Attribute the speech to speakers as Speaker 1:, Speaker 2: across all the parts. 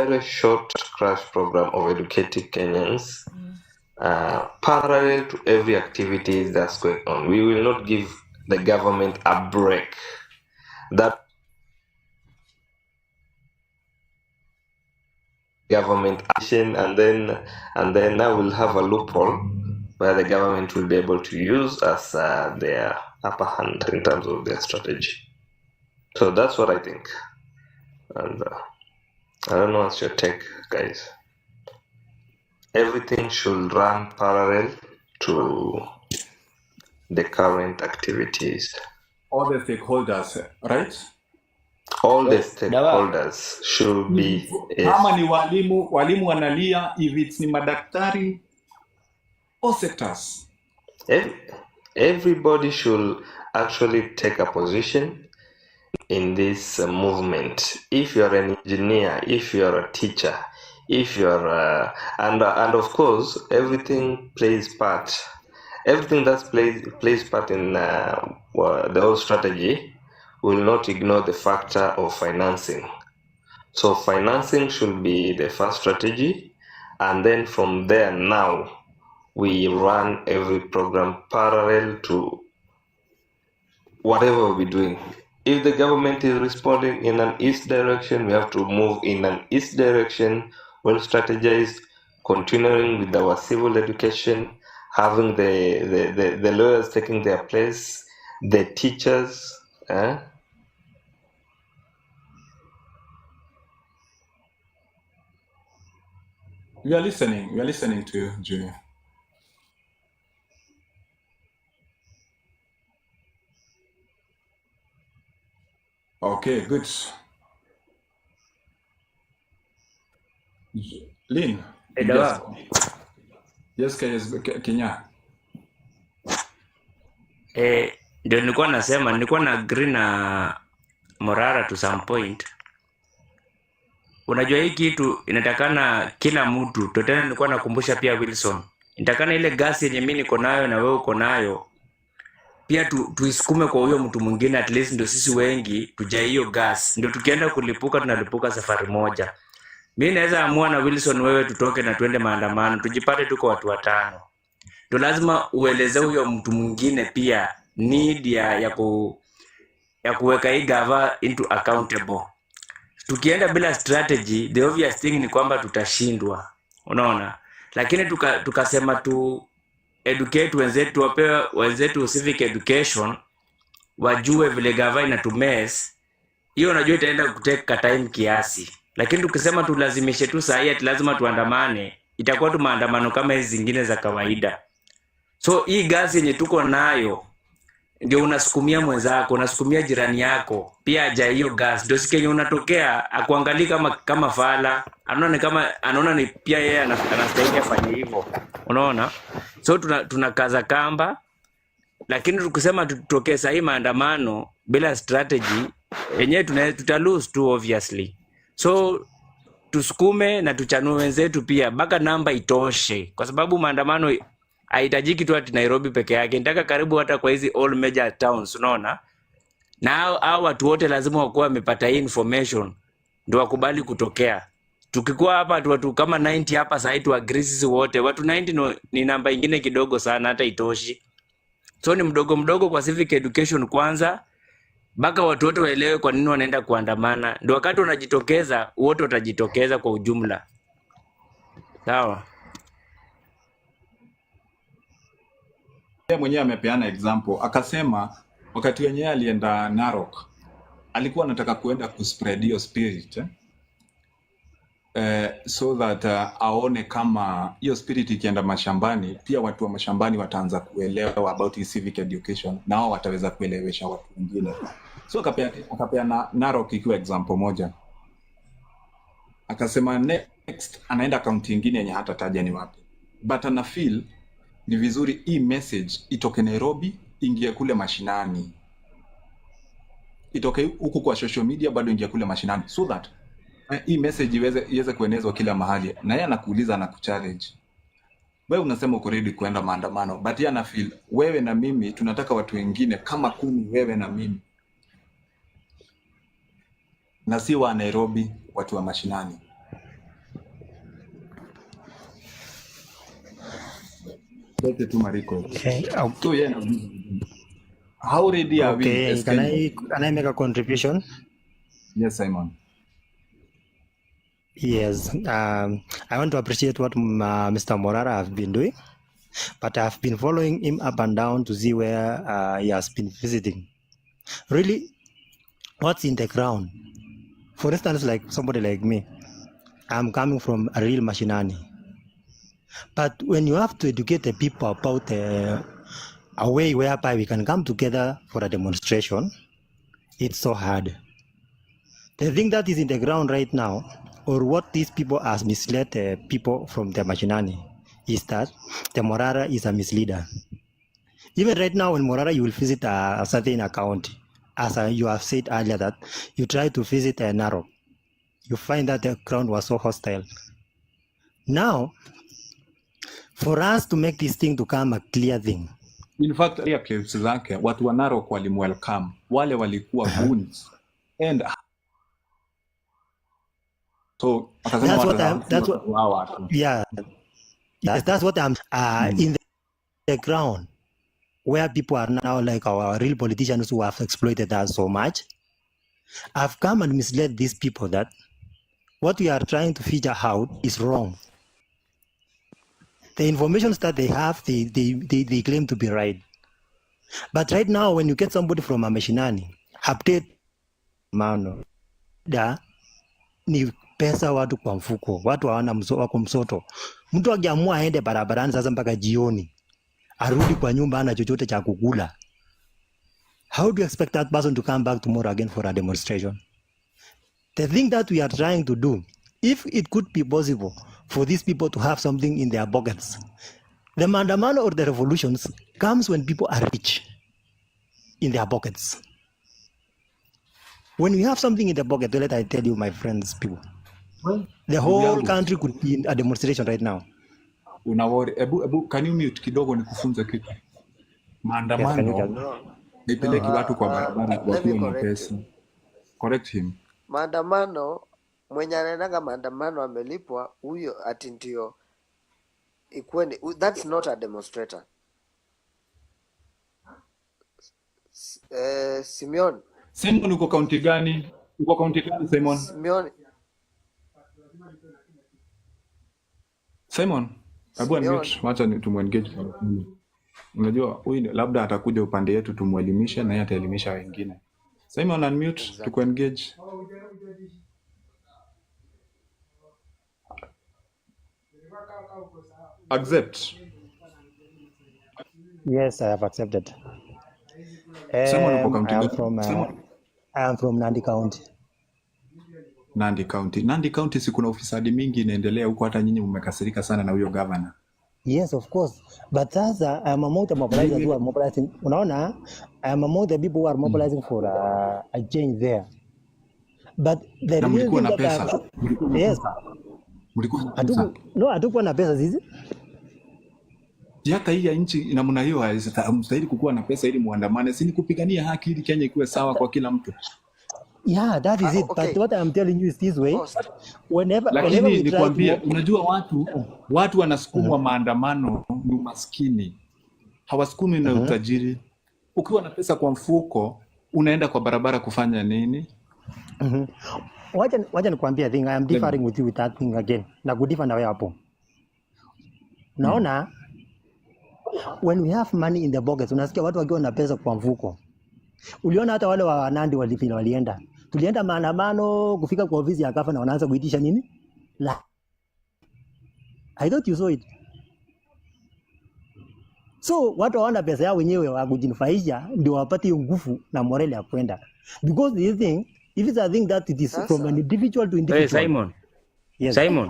Speaker 1: very short crash program of educating Kenyans, parallel to every activity that's going on. We will not give the government a break. That government action, and then now we'll have a loophole where the government will be able to use as their upper hand in terms of their strategy. So that's what I think, and I don't know what's your take, guys. Everything should run parallel to the current activities.
Speaker 2: All the stakeholders, right?
Speaker 1: All the stakeholders should be.
Speaker 2: Kama ni walimu wanalia, if it's ni madaktari, all sectors.
Speaker 1: Everybody should actually take a position in this movement. If you're an engineer, if you're a teacher, if you're and of course everything plays part. Everything that plays part in the whole strategy will not ignore the factor of financing. So financing should be the first strategy, and then from there now we run every program parallel to whatever we're doing. If the government is responding in an east direction, we have to move in an east direction, well strategized, continuing with our civil education, having the lawyers taking their place, the teachers.
Speaker 2: We are listening to you, Junior. Okay, good. Lynn. Yes, Kenya.
Speaker 3: Ndio nilikuwa na agree na Morara to some point. Unajua hii kitu inatakana kila mtu. Totena nilikuwa nakumbusha pia Wilson. Inatakana ile gasi yenye mimi niko nayo na wewe uko nayo, pia tuisukume kwa huyo mtu mwingine, at least ndio sisi wengi tujae hiyo gas. Ndio tukienda kulipuka tunalipuka safari moja. Mimi naweza amua na Wilson wewe tutoke na tuende maandamano, tujipate tuko watu watano. Ndio lazima ueleze huyo mtu mwingine pia need ya kuweka hii gava into accountable. Tukienda bila strategy, the obvious thing ni kwamba tutashindwa. Unaona? Lakini tukasema tu educate wenzetu, wapewe wenzetu civic education, wajue vile gava inatumes. Hiyo unajua itaenda kuteka time kiasi. Lakini tukisema tulazimishe tu saa hii ati lazima tuandamane, itakuwa tu maandamano kama hizi zingine za kawaida. So hii gasi yenye tuko nayo ndio unasukumia mwenzako, unasukumia jirani yako pia aja hiyo gas. Ndio sikenye unatokea akuangalia kama fala, anaona ni pia yeye anastahili afanye hivyo. Unaona? So tunakaza kamba, lakini tukisema tutokee saa hii maandamano bila strategy yenyewe tuta lose too obviously. So tusukume na tuchanue wenzetu pia mpaka namba itoshe, kwa sababu maandamano haitajiki tu ati Nairobi peke yake, nitaka karibu hata kwa hizi all major towns. Unaona? Na hao watu wote lazima wakuwa wamepata hii information ndio wakubali kutokea. Tukikuwa hapa watu kama 90 hapa sasa tu agree wote, watu 90 ni namba ingine kidogo sana, hata itoshi. So ni mdogo kwa civic education kwanza, mpaka watu wote waelewe kwa nini wanaenda kuandamana. Ndio wakati unajitokeza wote watajitokeza kwa ujumla. Sawa?
Speaker 2: Yeye mwenyewe amepeana example, akasema wakati wenyewe alienda Narok alikuwa anataka kuenda kuspread hiyo spirit so that aone kama hiyo spirit ikienda mashambani pia watu wa mashambani wataanza kuelewa about civic education, na wao wataweza kuelewesha watu wengine. So akapeana Narok ikiwa example moja. Akasema next anaenda county nyingine yenye hata taja ni wapi, but ana feel ni vizuri hii message itoke Nairobi ingie kule mashinani, itoke huku kwa social media bado ingie kule mashinani, so that hii message iweze kuenezwa kila mahali. Na yeye anakuuliza na kuchallenge wewe, unasema uko ready kuenda maandamano, but yeye ana feel wewe na mimi tunataka watu wengine kama 10, wewe na mimi, na si wa Nairobi, watu wa mashinani. Lete tu Mariko.
Speaker 4: Okay.
Speaker 2: So yeah, how ready are we
Speaker 4: Okay.
Speaker 2: as
Speaker 4: Can
Speaker 2: Kenyans?
Speaker 4: I make a contribution?
Speaker 2: Yes, Simon.
Speaker 4: Yes. I want to appreciate what Mr. Morara have been doing, but I've been following him up and down to see where he has been visiting. Really, what's in the ground? For instance, like somebody like me, I'm coming from a real machinani. But when you have to educate the people about a way whereby we can come together for a demonstration, it's so hard. The thing that is in the ground right now, or what these people has misled the people from the machinani, is that the Morara is a misleader. Even right now, in Morara, you will visit a certain account, as you have said earlier, that you try to visit a Narok. You find that the ground was so hostile. Now, for us to make this thing to come a clear thing.
Speaker 2: In fact, ya kesi zake watu wa Narok walimwelcome, wale walikuwa goons and so akasema
Speaker 4: that's what yeah, yes, that's what I'm in the ground where people are now like our real politicians who have exploited us so much. I've come and misled these people that what we are trying to figure out is wrong. The information that they have, they claim to be right. But right now, when you get somebody from a mashinani, update mano da ni pesa watu kwa mfuko, watu hawana wako msoto. Mtu akiamua aende barabarani sasa mpaka jioni, arudi kwa nyumba ana chochote cha kukula. How do you expect that person to come back tomorrow again for a demonstration? The thing that we are trying to do, if it could be possible for these people to have something in their pockets, the maandamano or the revolutions comes when people are rich in their pockets. When we have something in the pocket, let I tell you, my friends, people, the whole country could be in a demonstration right now.
Speaker 2: Unawori, ebu, can you mute kidogo nikufunze kitu? Maandamano ipeleki watu kwa barabara wakiwa na pesa. Correct him.
Speaker 5: Maandamano, mwenye anaendaga maandamano amelipwa, huyo ati ndio ikweni. That's not a demonstrator. Simeon.
Speaker 2: Simon, uko kaunti gani? Uko kaunti gani, Simon? Simon, hebu unmute, wacha tumwengage. Unajua huyu labda atakuja upande yetu tumuelimishe na yeye ataelimisha wengine. Simon, unmute, exactly. Tukuengage. Accept.
Speaker 4: Yes, I have accepted.
Speaker 2: Simon,
Speaker 4: I am from Nandi County.
Speaker 2: Nandi County si kuna ufisadi mingi inaendelea huko, hata nyinyi mmekasirika sana na huyo governor.
Speaker 4: Yes, of course. But sasa I am among the mobilizers who are mobilizing. Unaona, I am among the people who are mobilizing for a change there. But the real thing that yes. Hatukuwa na pesa sisi.
Speaker 2: Hata hii nchi namna hiyo haistahili kukuwa na pesa ili muandamane, si ni kupigania haki ili Kenya ikuwe sawa kwa kila mtu.
Speaker 4: Yeah, that is it. Okay. But what I'm telling you is this way. Whenever
Speaker 2: we nikwambia, unajua watu wanasukumwa maandamano ni maskini. Hawasukumi na utajiri. Ukiwa na pesa kwa mfuko, unaenda kwa barabara kufanya nini?
Speaker 4: Wacha nikwambia thing, I am differing with you with that thing again. Na kudifa na wewe hapo. Naona when we have money in the pockets, unasikia watu wakiwa na pesa kwa mfuko. Uliona hata wale wa Nandi walienda. Tulienda maandamano kufika kwa ofisi ya kafa na wanaanza kuitisha nini? I thought you saw it. So watu hawana pesa yao wenyewe wa kujinufaisha ndio wapate nguvu na morale ya kwenda. Because this thing, if it's a thing that it is from an individual to individual.
Speaker 3: Hey, Simon.
Speaker 4: Yes.
Speaker 3: Simon.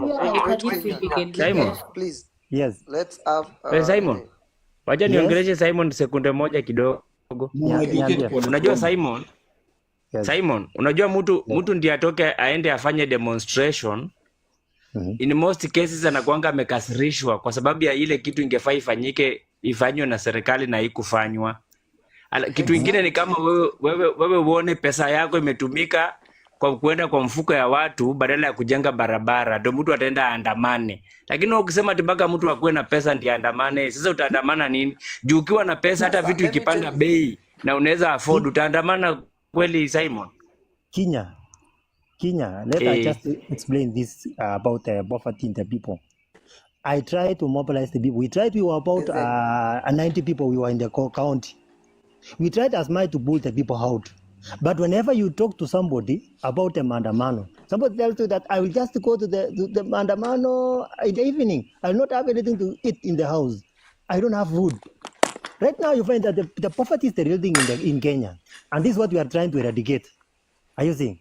Speaker 5: Simon. Please.
Speaker 4: Yes.
Speaker 5: Let's have
Speaker 3: Simon. Wacha niongeleshe Simon sekunde moja kidogo. Unajua Simon? Yes. Simon, unajua mtu ndiye atoke aende afanye demonstration. In most cases anakuanga amekasirishwa kwa sababu ya ile kitu ingefaa ifanywe na serikali na haikufanywa. Kitu kingine ni kama wewe uone pesa yako imetumika, kwa kuenda kwa mfuko ya watu badala ya kujenga barabara, ndio mtu ataenda aandamane. Lakini ukisema ati mpaka mtu akuwe na pesa ndiye aandamane, sasa utaandamana nini? Juu ukiwa na pesa, hata
Speaker 5: Sasa
Speaker 3: vitu
Speaker 5: let me
Speaker 3: ikipanda
Speaker 5: tell you,
Speaker 3: bei na unaweza afford,
Speaker 4: Ki-
Speaker 3: utaandamana kweli, Simon?
Speaker 4: Kenya, let I
Speaker 3: Eh,
Speaker 4: just explain this about poverty in the people. I try to mobilize the people. We tried, we were about
Speaker 5: exactly.
Speaker 4: 90 people, we were in the county. We tried as much to pull the people out. But whenever you talk to somebody about a mandamano, somebody tells you that I will just go to the mandamano in the evening. I will not have anything to eat in the house. I don't have food. Right now, you find that the poverty is the real thing in Kenya. And this is what we are trying to eradicate. Are you seeing?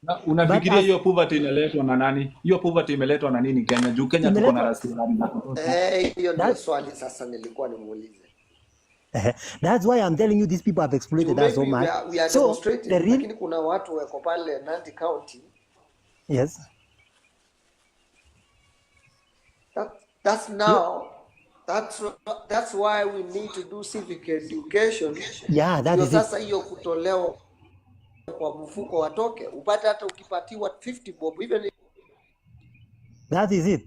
Speaker 2: Na
Speaker 4: But
Speaker 2: unafikiria
Speaker 4: as
Speaker 2: hiyo poverty inaletwa na nani? Hiyo poverty imeletwa na nini Kenya? Juu Kenya tuko na
Speaker 4: imeletwa
Speaker 2: rasilimali za kutosha.
Speaker 5: Hiyo ndio
Speaker 4: that
Speaker 5: swali sasa nilikuwa nimuulize.
Speaker 4: that's why I'm telling you these people have exploited us so
Speaker 5: Maybe
Speaker 4: much.
Speaker 5: we are
Speaker 4: So
Speaker 5: demonstrating,
Speaker 4: the real
Speaker 5: lakini kuna watu wako pale Nandi County.
Speaker 4: yes.
Speaker 5: That's
Speaker 4: You,
Speaker 5: now that's why we need to do civic education.
Speaker 4: yeah, that
Speaker 5: Ndio
Speaker 4: is it.
Speaker 5: sasa hiyo kutolewa kwa mfuko watoke upate, hata ukipatiwa 50 bob even
Speaker 4: That is it.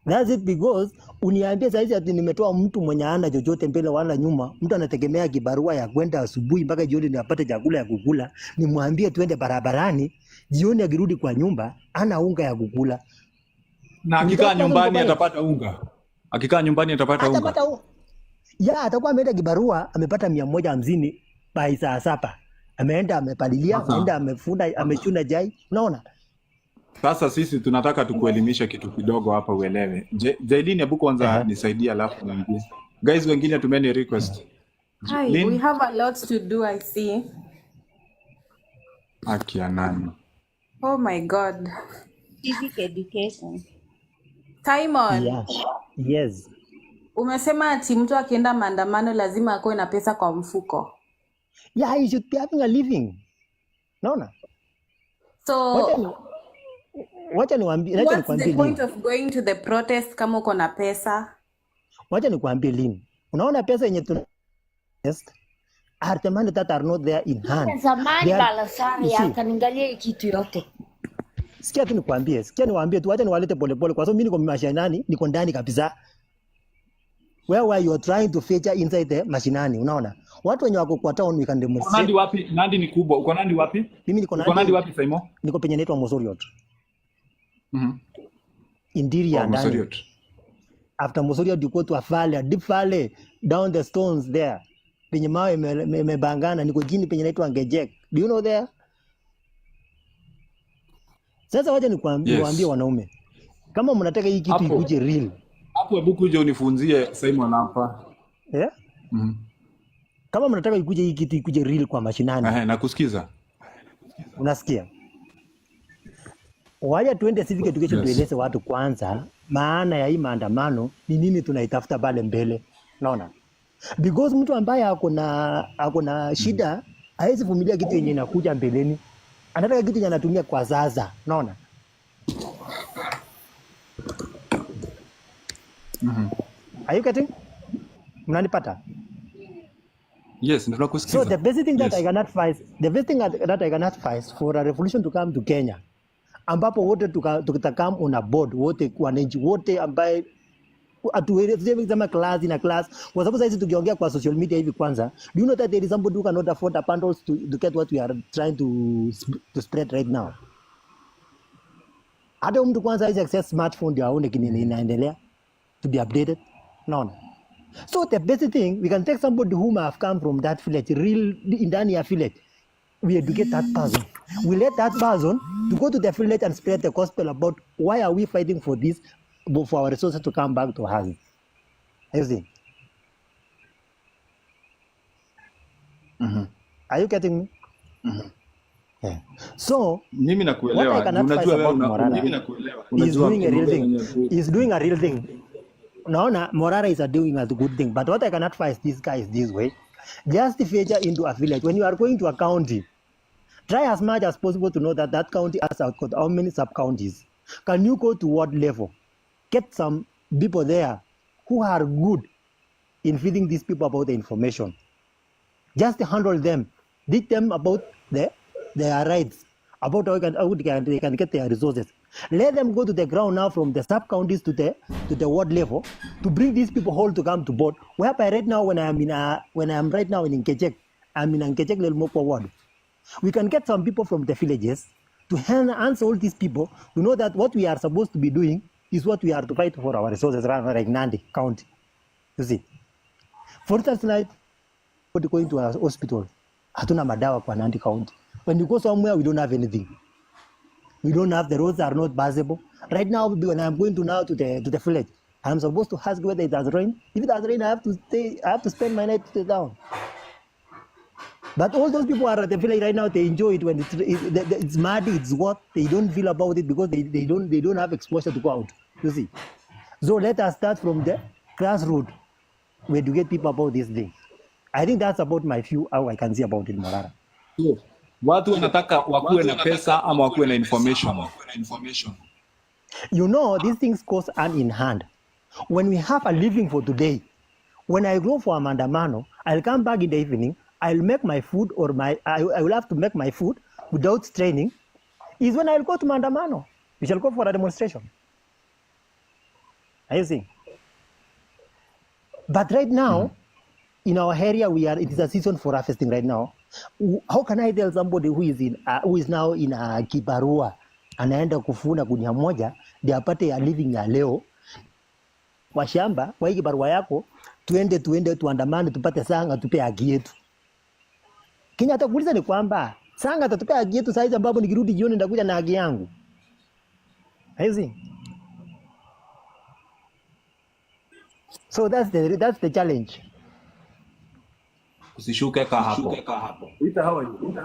Speaker 4: That's it, because uniambie saizi ati nimetoa mtu mwenye ana chochote mbele wala nyuma, mtu anategemea kibarua ya kwenda asubuhi mpaka jioni ndio apate chakula ya kukula, nimwambie tuende barabarani, jioni akirudi kwa nyumba ana unga ya kukula.
Speaker 2: Na
Speaker 4: Will
Speaker 2: akikaa
Speaker 4: that person go
Speaker 2: nyumbani
Speaker 4: pale?
Speaker 2: atapata unga. Akikaa nyumbani atapata unga.
Speaker 4: Atapata unga. Ya, atakuwa ameenda kibarua amepata 150 by saa saba. Ameenda amepalilia, ameenda amefunda, amechuna chai. Unaona?
Speaker 2: Sasa sisi tunataka tukuelimisha kitu kidogo hapa uelewe. Jailini, hebu kwanza nisaidie alafu niingie. Guys wengine tumeni request.
Speaker 6: Hi, we have a lot to do, I see.
Speaker 2: Haki ya nani?
Speaker 6: Oh my God.
Speaker 7: Civic education.
Speaker 6: Simon,
Speaker 4: Yeah. Yes.
Speaker 6: umesema ati mtu akienda maandamano lazima akuwe na pesa kwa mfuko.
Speaker 4: Yeah, you should be having a living. Naona?
Speaker 6: So,
Speaker 4: Wacha nikwambie
Speaker 6: what's the
Speaker 4: Lin.
Speaker 6: point of going to the protest kama uko na pesa?
Speaker 4: Wacha nikwambie Lin. Unaona pesa yenye tuna are the money that are not there in hand.
Speaker 7: Zamani
Speaker 4: They are-
Speaker 7: Balasari
Speaker 4: you see,
Speaker 7: akaniangalia hii kitu yote.
Speaker 4: sikia niwaambie tu, wacha niwalete polepole kwa sababu mimi niko mashinani, niko ndani kabisa. Where you are trying to feature inside the mashinani, unaona? Watu wenye wako kwa town we can
Speaker 2: Uko
Speaker 4: demonstrate.
Speaker 2: Nandi wapi? Nandi ni kubwa. Uko Nandi wapi?
Speaker 4: Mimi niko
Speaker 2: Uko Nandi wapi Simon?
Speaker 4: niko penye naitwa Mosoriot.
Speaker 2: Mhm.
Speaker 4: Interior ndani.
Speaker 2: Mosoriot.
Speaker 4: After Mosoriot you go to a valley, a deep valley down the stones there. Penye mawe imebangana, niko chini penye naitwa Ngejek. Do you know there? Sasa wacha niwaambie wanaume. Kama mnataka hii kitu
Speaker 2: Hapo.
Speaker 4: ikuje real.
Speaker 2: Hapo hebu kuja unifunzie Simon hapa.
Speaker 4: Yeah?
Speaker 2: Mhm.
Speaker 4: Kama mnataka ikuje hii kitu ikuje real kwa mashinani.
Speaker 2: Nakusikiza.
Speaker 4: Unasikia? Wacha tuende civic education,
Speaker 2: Yes.
Speaker 4: tueleze watu kwanza maana ya hii maandamano ni nini tunaitafuta pale mbele. Unaona? Because mtu ambaye ako na shida hawezi vumilia kitu yenye inakuja mbeleni. Anataka kitu yenye anatumia kwa sasa. Unaona? Are you getting? Mnanipata?
Speaker 2: Yes, tunakusikiza.
Speaker 4: So the basic thing that
Speaker 2: Yes.
Speaker 4: I can advise, that I can advise for a revolution to come to Kenya, ambapo wote tutakam on a board, wote wananchi wote ambaye atuweze kama class in a class, kwa sababu sasa tukiongea kwa social media hivi kwanza, do you know that there is somebody who cannot afford the bundles to get what we are trying to spread right now? Hata mtu kwanza hizi access smartphone ndio aone kini inaendelea to be updated. Naona. So the basic thing, we can take somebody whom have come from that village, real ndani ya village. We educate that person. We let that person to go to the village and spread the gospel about why are we fighting for this, for our resources to come back to us. You see? Are you getting me? Yeah. So
Speaker 2: Mimi
Speaker 4: what I
Speaker 2: nakuelewa.
Speaker 4: can advise
Speaker 2: Unajua wewe
Speaker 4: about Morara
Speaker 2: mimi nakuelewa.
Speaker 4: is doing a real
Speaker 2: mambo
Speaker 4: thing.
Speaker 2: yenye-
Speaker 4: He's doing a real thing. Naona Morara is doing a good thing. But what I can advise these guys this way, just feature into a village. When you are going to a county, try as much as possible to know that that county has got how many sub-counties. Can you go to ward level? Get some people there who are good in feeding these people about the information. Just handle them. Teach them about the their rights, about how they can get their resources. Let them go to the ground now from the sub-counties to the ward level to bring these people all to come to board. Whereby right now, when I'm right now in Nkechek, I'm in Nkechek Lelmokwa ward. We can get some people from the villages to answer all these people to know that what we are supposed to be doing is what we are to fight for our resources rather like Nandi County. You see, for instance, like going to a hospital, hatuna madawa kwa Nandi County. When you go somewhere, we don't have anything. We don't have, the roads are not passable. Right now, when I'm going to the village, I'm supposed to ask whether it has rained. If it has rained, I have to spend my night down. But all those people are at the village right now, they enjoy it when it's muddy, it's what they don't feel about it because they don't have exposure to go out. You see. So let us start from the grassroots we educate people about this thing. I think that's about my view, how I can see about it, Morara.
Speaker 2: So, watu wanataka wakuwe na pesa ama wakuwe na information.
Speaker 4: You know, these things goes hand in hand. When we have a living for today, when I go for a mandamano, I'll come back in the evening, I'll make my food I will have to make my food without training, is when I'll go to mandamano. We shall go for a demonstration. Are you seeing? But right now, in our area, it is a season for harvesting right now. How can I tell somebody who is now in a kibarua anaenda kufuna gunia moja ndio apate ya living ya leo kwa shamba kwa hii kibarua yako, tuende tuandamane tupate sanga tupe haki yetu. Kenya atakuuliza ni kwamba sanga tatupea haki yetu saizi ambapo nikirudi jioni ndakuja na haki yangu. Hizi. So that's the challenge.
Speaker 2: Usishuke ka hapo.
Speaker 8: Rita, how are you?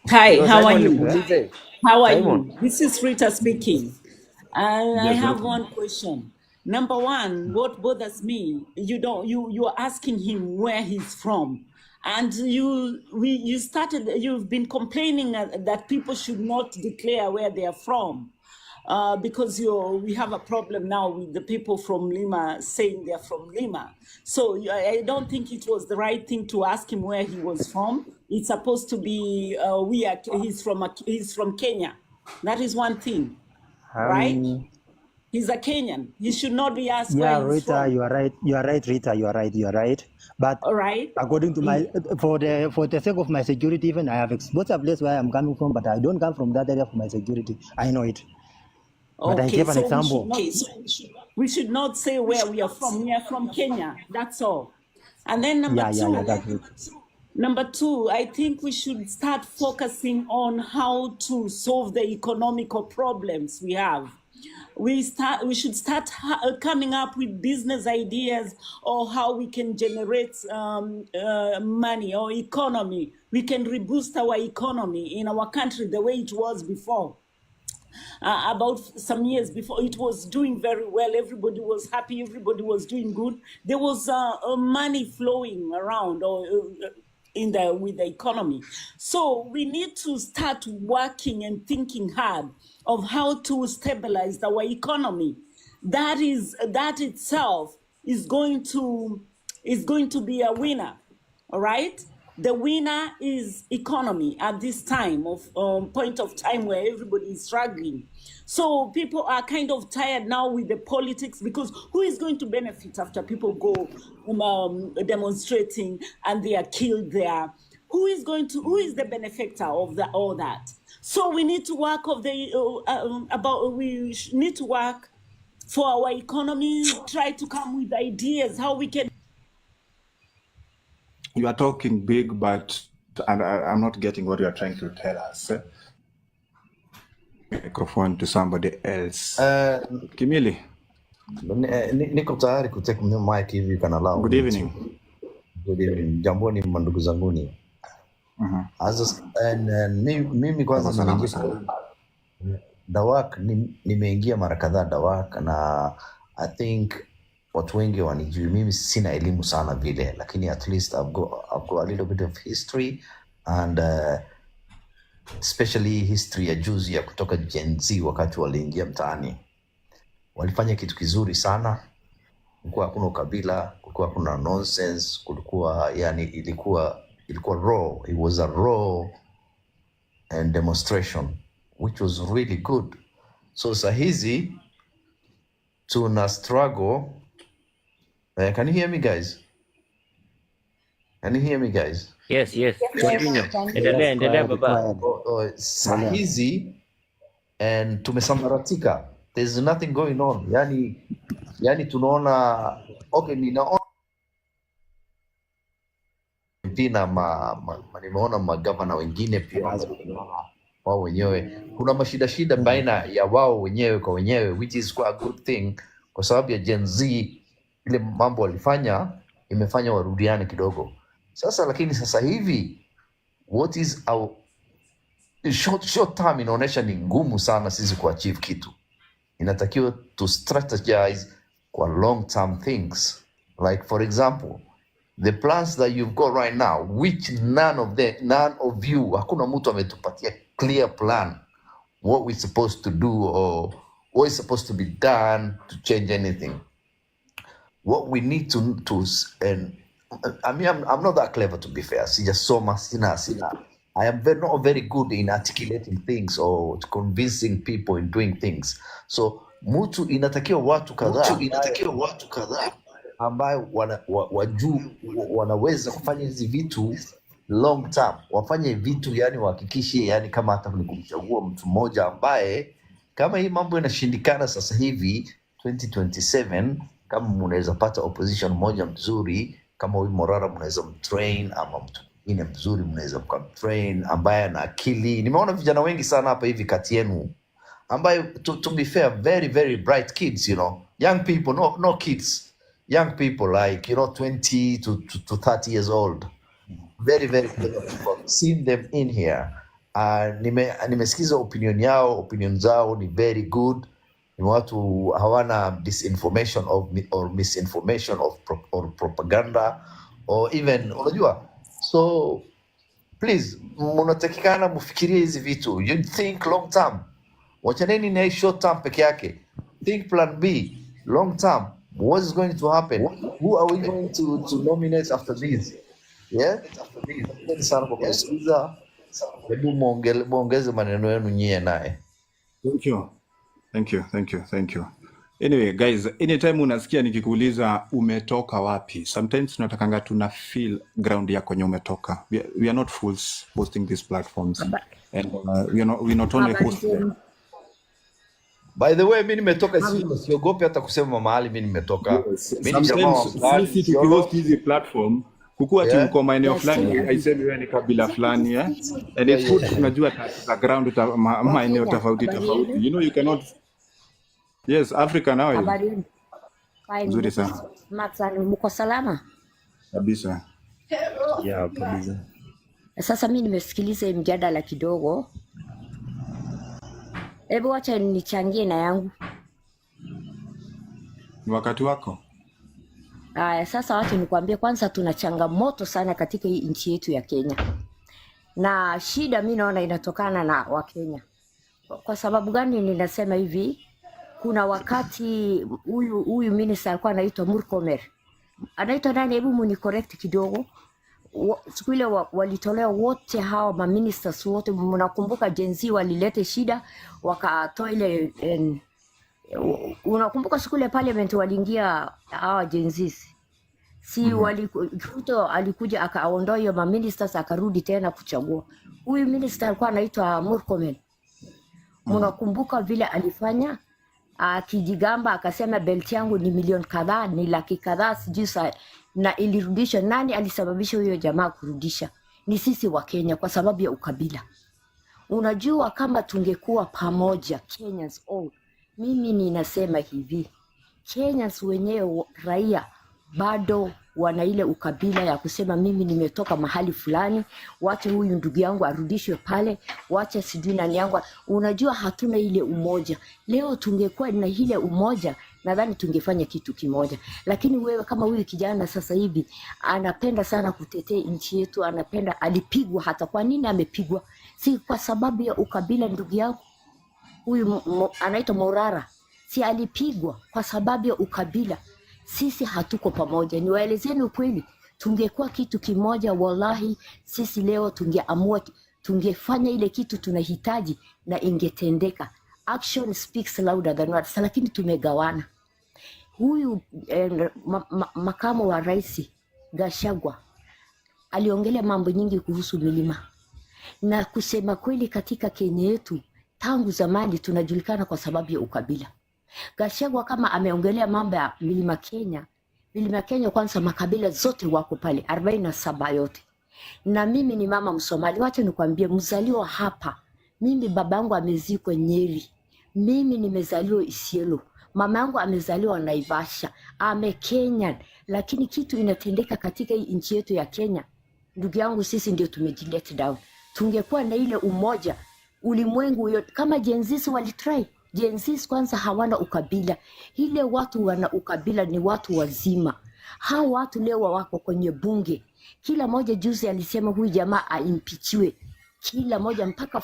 Speaker 9: Hi,
Speaker 8: No,
Speaker 9: how are
Speaker 8: Simon
Speaker 9: you?
Speaker 8: nikuulize.
Speaker 9: How are
Speaker 8: Simon.
Speaker 9: you? This is Rita speaking. I
Speaker 2: Yes,
Speaker 9: have
Speaker 2: welcome.
Speaker 9: one question. Number one, what bothers me, you are asking him where he's from, and you've been complaining that people should not declare where they are from. Because we have a problem now with the people from Lima saying they're from Lima. So I don't think it was the right thing to ask him where he was from. It's supposed to be he's from Kenya. That is one thing, right? He's a Kenyan. He should not be asked
Speaker 4: Yeah,
Speaker 9: where he's
Speaker 4: Rita,
Speaker 9: from.
Speaker 4: you are right. You are right, Rita. You are right. But
Speaker 9: All right.
Speaker 4: according to my, for the sake of my security, even I have exposed a place where I'm coming from, but I don't come from that area for my security. I know it. But I
Speaker 9: Okay,
Speaker 4: gave an
Speaker 9: so
Speaker 4: example.
Speaker 9: we should not say where we are from. We are from Kenya. That's all. And then
Speaker 4: Yeah, that's it.
Speaker 9: number two, I think we should start focusing on how to solve the economical problems we have. We should start coming up with business ideas or how we can generate money or economy. We can reboost our economy in our country the way it was before. About some years before, it was doing very well. Everybody was happy. Everybody was doing good. There was money flowing around with the economy. So we need to start working and thinking hard of how to stabilize our economy. That itself is going to be a winner. All right. The winner is economy at this time of point of time where everybody is struggling. So people are kind of tired now with the politics, because who is going to benefit after people go demonstrating and they are killed there? Who is the benefactor of all that? So we need to work need to work for our economy, try to come with ideas how we can.
Speaker 2: You are talking big, but I'm not getting what you are trying to tell us. Microphone to somebody else. Kimili.
Speaker 10: Niko tayari kutake mic hivi you can allow.
Speaker 2: Good evening.
Speaker 10: Good evening. Jamboni mandugu zanguni. Mimi kwanza nimeingia Dawak, nimeingia mara kadhaa Dawak, na I think watu wengi wanijui. Mimi sina elimu sana vile, lakini at least I've got a little bit of history, and especially history ya juzi ya kutoka Gen Z wakati waliingia mtaani. Walifanya kitu kizuri sana. Kulikuwa hakuna ukabila, kulikuwa hakuna nonsense, kulikuwa yani ilikuwa raw. It was a raw and demonstration, which was really good. So sahizi tuna struggle. Can you hear me, guys? Can you hear me, guys?
Speaker 3: Yes, yes.
Speaker 7: Yes,
Speaker 3: Continue.
Speaker 7: we can hear
Speaker 3: Endelea,
Speaker 7: you.
Speaker 4: Go
Speaker 3: endelea
Speaker 4: ahead, go
Speaker 3: baba.
Speaker 4: ahead.
Speaker 10: Sahizi and tumesambaratika. There's nothing going on. Yani tunaona okay, ninaona pia nimeona magavana wengine pia wao wenyewe kuna mashida baina ya wao wenyewe kwa wenyewe, which is quite a good thing, kwa sababu ya Gen Z ile mambo walifanya imefanya warudiane kidogo sasa. Lakini sasa hivi what is our short term inaonyesha ni ngumu sana sisi kuachieve kitu. Inatakiwa to strategize kwa long term things, like for example the plans that you've got right now, which none of you, hakuna mtu ametupatia clear plan what we're supposed to do or what is supposed to be done to change anything. What we need to and I mean I'm not that clever, to be fair. Sijasoma, sina I am not very good in articulating things or convincing people in doing things. So mtu inatakiwa watu kadhaa ambayo wanaweza kufanya hizi vitu long term, wafanye vitu yani wahakikishe, yani kama hata ni kumchagua mtu mmoja ambaye kama hii mambo inashindikana sasa hivi 2027, kama mnaweza pata opposition moja mzuri kama huyu Morara, mnaweza mtrain, ama mtu mwingine mzuri mnaweza mkamtrain ambaye ana akili. Nimeona vijana wengi sana hapa hivi kati yenu ambayo to be fair very very bright kids, you know, young people, no kids, young people like, you know, 20 to 30 years old, very very clever people. Seen them in here. Nimesikiza opinion zao ni very good. Ni watu hawana disinformation or misinformation or propaganda or even, unajua. So please, mnatakikana mufikirie hizi vitu. You think long term. Wachaneni na short term peke yake. Think plan B, long term. What is going to happen? Who are we going to nominate after this? Yeah? Sana kwa kusikiza. Hebu muongeze maneno yenu nyie naye.
Speaker 2: Thank you. Anyway, guys, anytime unasikia nikikuuliza umetoka wapi, sometimes tunatakanga tuna feel ground yako kwenye umetoka. We are not fools hosting these platforms. And we not only host them.
Speaker 10: By the way, mimi nimetoka Isiolo, siogopi hata kusema mahali mimi nimetoka. Mimi ni jamaa wa
Speaker 2: Sometimes sisi tukihost hizi platform kukua ati uko maeneo fulani, haisemi wewe ni kabila fulani, and it's good tunajua the ground maeneo tofauti. You know, you cannot. Yes, Africa now.
Speaker 7: Habari.
Speaker 2: Nzuri sana.
Speaker 7: Matsan, mko salama?
Speaker 2: Kabisa.
Speaker 4: Yeah, kabisa.
Speaker 7: Sasa mimi nimesikiliza mjadala kidogo. Hebu wacha nichangie na yangu.
Speaker 2: Ni wakati wako.
Speaker 7: Sasa wacha nikwambie, kwanza tuna changamoto sana katika hii nchi yetu ya Kenya. Na shida mimi naona inatokana na Wakenya. Kwa sababu gani ninasema hivi? Kuna wakati huyu minister alikuwa anaitwa Murkomen. Anaitwa nani? Hebu muni correct kidogo. Siku ile walitolewa wote hawa ma ministers wote, mnakumbuka Gen Z walilete shida wakatoa ile unakumbuka siku ile parliament waliingia hawa Gen Z. Ruto alikuja akaondoa hiyo ma ministers akarudi tena kuchagua. Huyu minister alikuwa anaitwa Murkomen. Mnakumbuka vile alifanya? Kijigamba akasema belt yangu ni milioni kadhaa, ni laki kadhaa, sijui na ilirudisha. Nani alisababisha huyo jamaa kurudisha? Ni sisi wa Kenya, kwa sababu ya ukabila. Unajua, kama tungekuwa pamoja Kenyans all, mimi ninasema hivi, Kenyans wenyewe raia bado wana ile ukabila ya kusema mimi nimetoka mahali fulani, wacha huyu ndugu yangu arudishwe pale, wacha sijui nani yangu. Unajua, hatuna ile umoja. Leo tungekuwa na ile umoja, nadhani tungefanya kitu kimoja. Lakini wewe kama huyu kijana sasa hivi anapenda sana kutetea nchi yetu, anapenda, alipigwa hata. Kwa nini amepigwa? Si kwa sababu ya ukabila, ndugu yangu. Huyu anaitwa Morara, si alipigwa kwa sababu ya ukabila. Sisi hatuko pamoja. Niwaelezeni ukweli, tungekuwa kitu kimoja, wallahi sisi leo tungeamua tungefanya ile kitu tunahitaji na ingetendeka. Action speaks louder than words, lakini tumegawana. Huyu makamu wa rais Gachagua aliongelea mambo nyingi kuhusu milima, na kusema kweli katika Kenya yetu tangu zamani tunajulikana kwa sababu ya ukabila. Gachagua kama ameongelea mambo ya milima Kenya kwanza makabila zote wako pale 47 yote. Na mimi ni mama Msomali, wacha nikwambie, mzaliwa hapa. Mimi babangu amezikwa Nyeri, mimi nimezaliwa Isiolo, mama yangu amezaliwa Naivasha, Kenyan. Lakini kitu inatendeka katika hii nchi yetu ya Kenya, ndugu yangu, sisi ndio tumejilet down. Tungekuwa na ile umoja ulimwengu yote kama Gen Z walitry. Gen Z kwanza hawana ukabila. Ile watu wana ukabila ni watu wazima. Hao watu leo wako kwenye bunge. Kila moja juzi alisema huyu jamaa aimpichiwe. Kila moja mpaka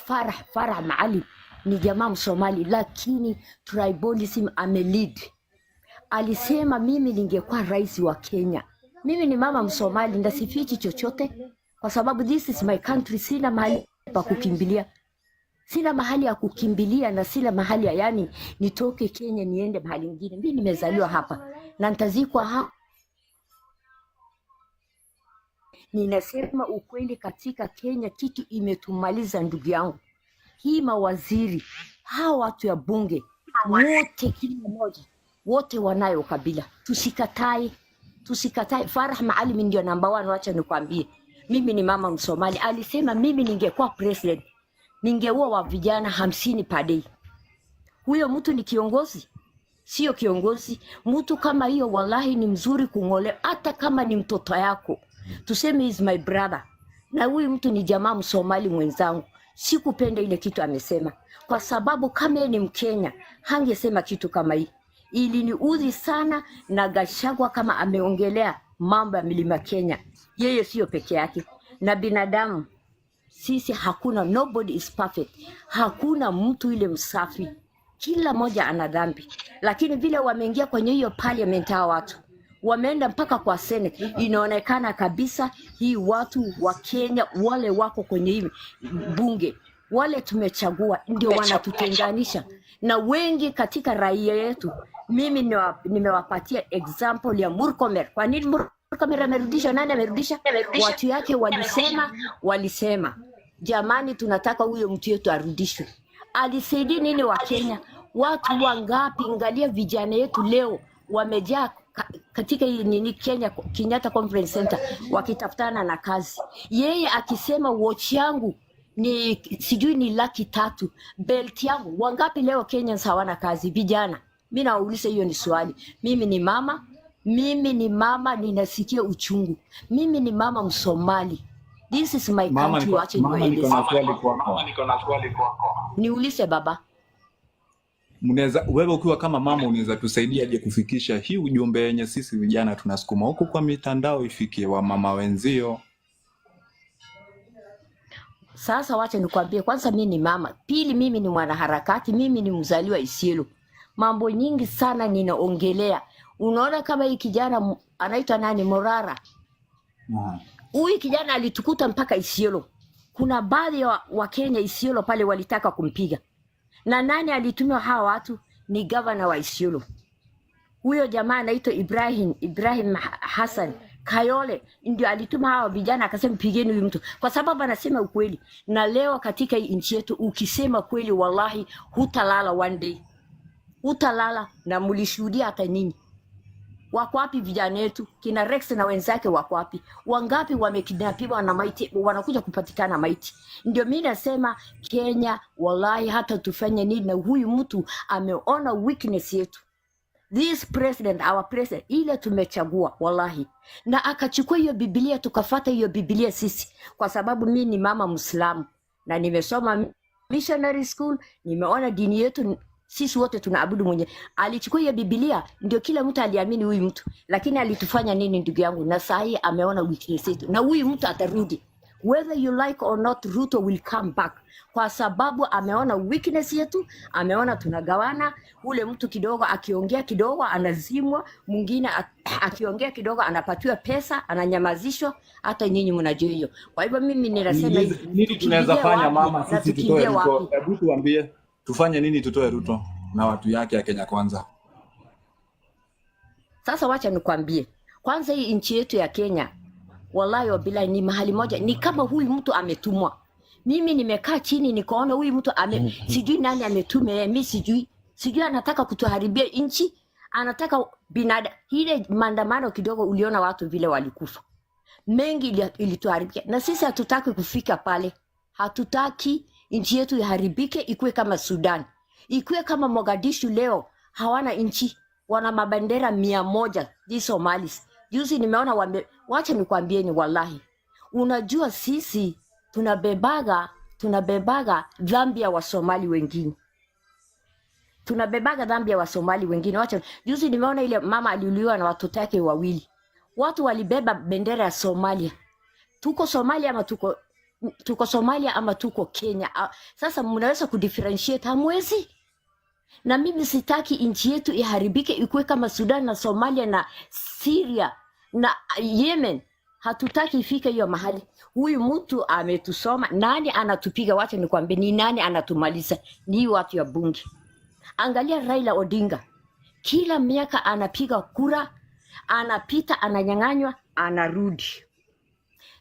Speaker 7: Farah Maalim ni jamaa Msomali, lakini tribalism amelead. Alisema mimi ningekuwa rais wa Kenya. Mimi ni mama Msomali, ndasifichi chochote kwa sababu this is my country. Sina mahali pa kukimbilia. Sina mahali ya kukimbilia na sina mahali ya yani nitoke Kenya niende mahali nyingine. Mimi nimezaliwa hapa na nitazikwa hapa. Ninasema ukweli, katika Kenya kitu imetumaliza ndugu yangu. Hii mawaziri, hao watu ya bunge, wote kila mmoja, wote wanayo kabila. Tusikatai. Farah Maalim ndio number 1, wacha nikwambie. Mimi ni mama Msomali, alisema mimi ningekuwa president ningeua wa vijana 50 per day. Huyo mtu ni kiongozi? Sio kiongozi. Mtu kama hiyo wallahi ni mzuri kung'ole, hata kama ni mtoto yako. Tuseme is my brother. Na huyu mtu ni jamaa Msomali mwenzangu. Sikupenda ile kitu amesema, kwa sababu kama ni Mkenya hangesema kitu kama hii. Iliniudhi sana. Na Gachagua kama ameongelea mambo ya milima Kenya, yeye sio peke yake. Na binadamu sisi hakuna, nobody is perfect. Hakuna mtu ile msafi, kila moja ana dhambi. Lakini vile wameingia kwenye hiyo parliament, hao watu wameenda mpaka kwa Senate, inaonekana kabisa hii watu wa Kenya wale wako kwenye hii bunge, wale tumechagua ndio wanatutenganisha na wengi katika raia yetu. Mimi nimewapatia example ya Murkomen. Kwa nini Murkomen amerudisha? Nani amerudisha? Watu yake walisema jamani, tunataka huyo mtu yetu arudishwe. Alisaidia nini wa Kenya? Watu wangapi? Angalia vijana yetu leo wamejaa katika hii Kenya Kenyatta Conference Center wakitafutana na kazi. Yeye akisema watch yangu ni sijui ni 300,000, belt yangu. Wangapi leo Kenyans hawana kazi? Vijana. Mimi nauliza, hiyo ni swali. Mimi ni mama, ninasikia uchungu. Mimi ni mama Msomali. This is my country. Wacha
Speaker 2: niko na swali kwako.
Speaker 7: Niulize baba.
Speaker 2: Wewe ukiwa kama mama unaweza tusaidia aje kufikisha hii ujumbe yenye sisi vijana tunasukuma huko kwa mitandao ifikie wa mama wenzio?
Speaker 7: Sasa wacha nikwambie, kwanza mimi ni mama, pili mimi ni mwanaharakati, mimi ni mzaliwa Isiolo. Mambo nyingi sana ninaongelea. Unaona kama hii kijana anaitwa nani, Morara. Huyu kijana alitukuta mpaka Isiolo. Kuna baadhi wa Kenya Isiolo pale walitaka kumpiga. Na nani alitumia hawa watu? Ni governor wa Isiolo. Huyo jamaa anaitwa Ibrahim Hassan Kayole ndio alituma hawa vijana, akasema pigeni huyu mtu, kwa sababu anasema ukweli. Na leo katika nchi yetu ukisema kweli wallahi hutalala one day. Hutalala, na mlishuhudia hata nini. Wako wapi vijana wetu? Kina Rex na wenzake wako wapi? Wangapi wamekidnapiwa na maiti wanakuja kupatikana maiti? Ndio mimi nasema Kenya wallahi hata tufanye nini, na huyu mtu ameona weakness yetu. This president, our president, ile tumechagua wallahi, na akachukua hiyo Biblia, tukafuata hiyo Biblia sisi, kwa sababu mimi ni mama Muislamu na nimesoma missionary school, nimeona dini yetu sisi wote tunaabudu mwenye. Alichukua hiyo Biblia ndio kila mtu aliamini huyu mtu, lakini alitufanya nini ndugu yangu? Na saa hii ameona weakness yetu, na huyu mtu atarudi. whether you like or not, Ruto will come back, kwa sababu ameona weakness yetu, ameona tunagawana. Ule mtu kidogo akiongea kidogo anazimwa, mwingine akiongea kidogo anapatiwa pesa, ananyamazishwa. Hata nyinyi mnajua hiyo. Kwa hivyo mimi ninasema hivi,
Speaker 2: nini tunaweza fanya mama
Speaker 7: na
Speaker 2: sisi tutoe
Speaker 7: tukimbie
Speaker 2: Ruto?
Speaker 7: wapi?
Speaker 2: Hebu tuambie tufanye nini tutoe Ruto na watu yake ya Kenya Kwanza.
Speaker 7: Sasa wacha nikwambie, kwanza hii nchi yetu ya Kenya, wallahi wabillahi, ni mahali moja, ni kama huyu mtu ametumwa. Mimi nimekaa chini nikaona huyu mtu sijui nani ametume yeye, mimi sijui anataka kutuharibia nchi, anataka binadamu. Ile maandamano kidogo uliona watu vile walikufa, mengi ilituharibia, na sisi hatutaki kufika pale. Hatutaki nchi yetu iharibike, ikuwe kama Sudan, ikuwe kama Mogadishu. Leo hawana nchi, wana mabendera 100 di Somalis. Juzi nimeona wacha nikwambieni, wallahi, unajua sisi tunabebaga dhambi ya Wasomali wengine, tunabebaga dhambi ya Wasomali wengine. Wacha juzi nimeona ile mama aliuliwa na watoto wake wawili, watu walibeba bendera ya Somalia. Tuko Somalia ama tuko Kenya? Sasa mnaweza kudifferentiate? Hamwezi. Na mimi sitaki nchi yetu iharibike, ikuwe kama Sudan na Somalia na Syria na Yemen. Hatutaki ifike hiyo mahali. Huyu mtu ametusoma. Nani anatupiga? Wacha nikwambie ni nani anatumaliza. Ni watu ya bunge. Angalia Raila Odinga, kila miaka anapiga kura, anapita, ananyang'anywa, anarudi.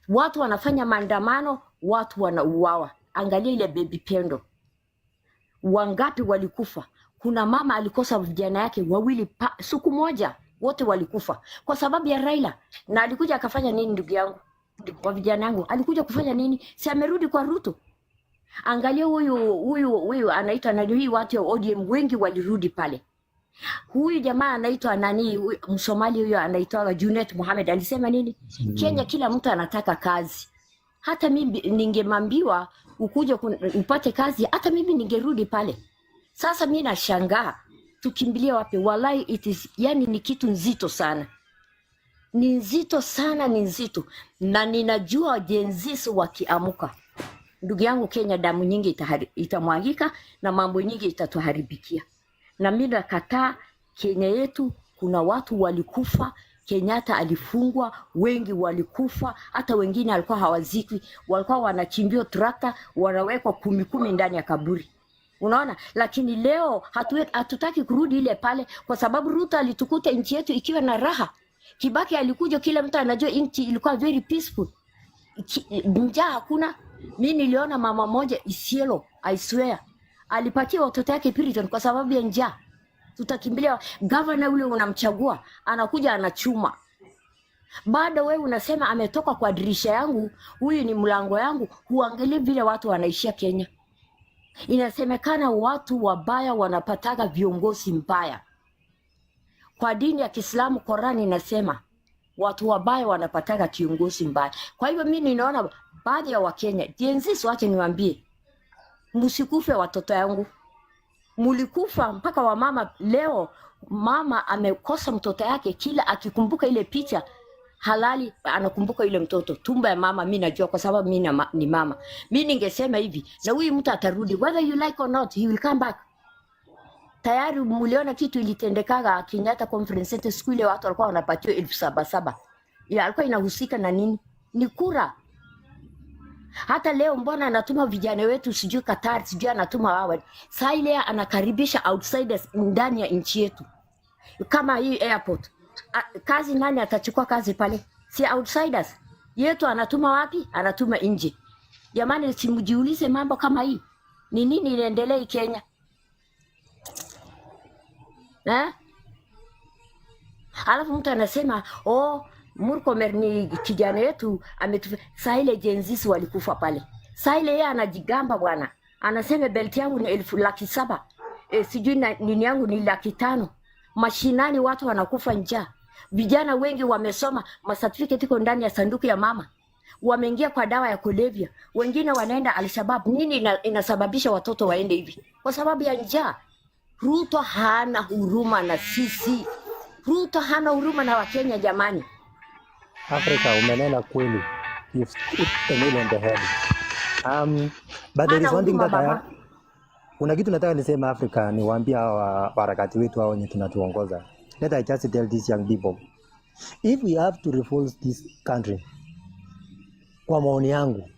Speaker 7: Watu wanafanya maandamano, watu wanauawa. Angalia ile baby Pendo, wangapi walikufa? Kuna mama alikosa vijana yake wawili siku moja, wote walikufa kwa sababu ya Raila. Na alikuja akafanya nini ndugu yangu? Kwa vijana yangu alikuja kufanya nini? Si amerudi kwa Ruto? Angalia huyu anaitwa nani, hii watu wa ODM wengi walirudi pale. Huyu jamaa anaitwa nani, Msomali huyo anaitwa Junet Mohamed, alisema nini? Kenya kila mtu anataka kazi. Hata mimi ningemambiwa ukuje upate kazi, hata mimi ningerudi pale. Sasa mimi nashangaa tukimbilia wapi? Wallahi yani ni kitu nzito sana. Ni nzito sana, ni nzito. Na ninajua jenzisi wakiamuka, ndugu yangu, Kenya damu nyingi itamwagika na mambo nyingi itatuharibikia. Na mimi nakataa Kenya yetu. Kuna watu walikufa, Kenyatta alifungwa, wengi walikufa, hata wengine walikuwa hawazikwi, walikuwa wanachimbio trakta, wanawekwa 10 ndani ya kaburi. Unaona? Lakini leo hatutaki kurudi ile pale, kwa sababu Ruto alitukuta nchi yetu ikiwa na raha. Kibaki alikuja, kila mtu anajua nchi ilikuwa very peaceful. Njaa hakuna. Mimi niliona mama moja Isiolo, I swear, alipatia watoto yake Piriton kwa sababu ya njaa. Tutakimbilia governor ule unamchagua, anakuja anachuma. Bado wewe unasema ametoka kwa dirisha yangu, huyu ni mlango yangu. Huangalie vile watu wanaishia Kenya. Inasemekana watu wabaya wanapataga viongozi mbaya. Kwa dini ya Kiislamu, Qur'ani inasema watu wabaya wanapataga kiongozi mbaya. Kwa hivyo mimi ninaona baadhi ya Wakenya, jenzisi, wache niwaambie, msikufe watoto yangu. Mulikufa mpaka wa mama. Leo mama amekosa mtoto yake, kila akikumbuka ile picha halali anakumbuka ile mtoto. Tumba ya mama mimi najua kwa sababu mimi ni mama. Mimi ningesema hivi, na huyu mtu atarudi, whether you like or not, he will come back. Tayari muliona kitu ilitendekaga Kenyatta Conference Center siku ile, watu walikuwa wanapatiwa 7,700. Ile alikuwa inahusika na nini? Ni kura. Hata leo mbona anatuma vijana wetu sijui Qatar, sijui anatuma wao. Sasa ile anakaribisha outsiders ndani ya nchi yetu. Kama hii airport. Kazi nani atachukua kazi pale? Si outsiders. Yetu anatuma wapi? Anatuma nje. Jamani, simjiulize mambo kama hii. Ni nini inaendelea Kenya? Alafu mtu anasema, Murkomen ni kijana yetu saa ile jenzisi walikufa pale. Saa ile yeye anajigamba bwana. Anasema belt yangu ni 1,700,000. Sijui nini yangu ni 500,000. Mashinani watu wanakufa njaa. Vijana wengi wamesoma, certificate iko ndani ya sanduku ya mama. Wameingia kwa dawa ya kulevya. Wengine wanaenda Al-Shabaab. Nini inasababisha watoto waende hivi? Kwa sababu ya njaa. Ruto hana huruma na sisi. Ruto hana huruma na Wakenya jamani.
Speaker 4: Afrika, umenena kweli. you've hit the nail on the head. But there is
Speaker 7: Hana
Speaker 4: one thing
Speaker 7: huruma
Speaker 4: that I have.
Speaker 7: baba.
Speaker 4: Kuna kitu nataka niseme Afrika, niwaambie hawa waharakati wetu hao wenye tunatuongoza. Let I just tell these young people, if we have to reform this country, kwa maoni yangu,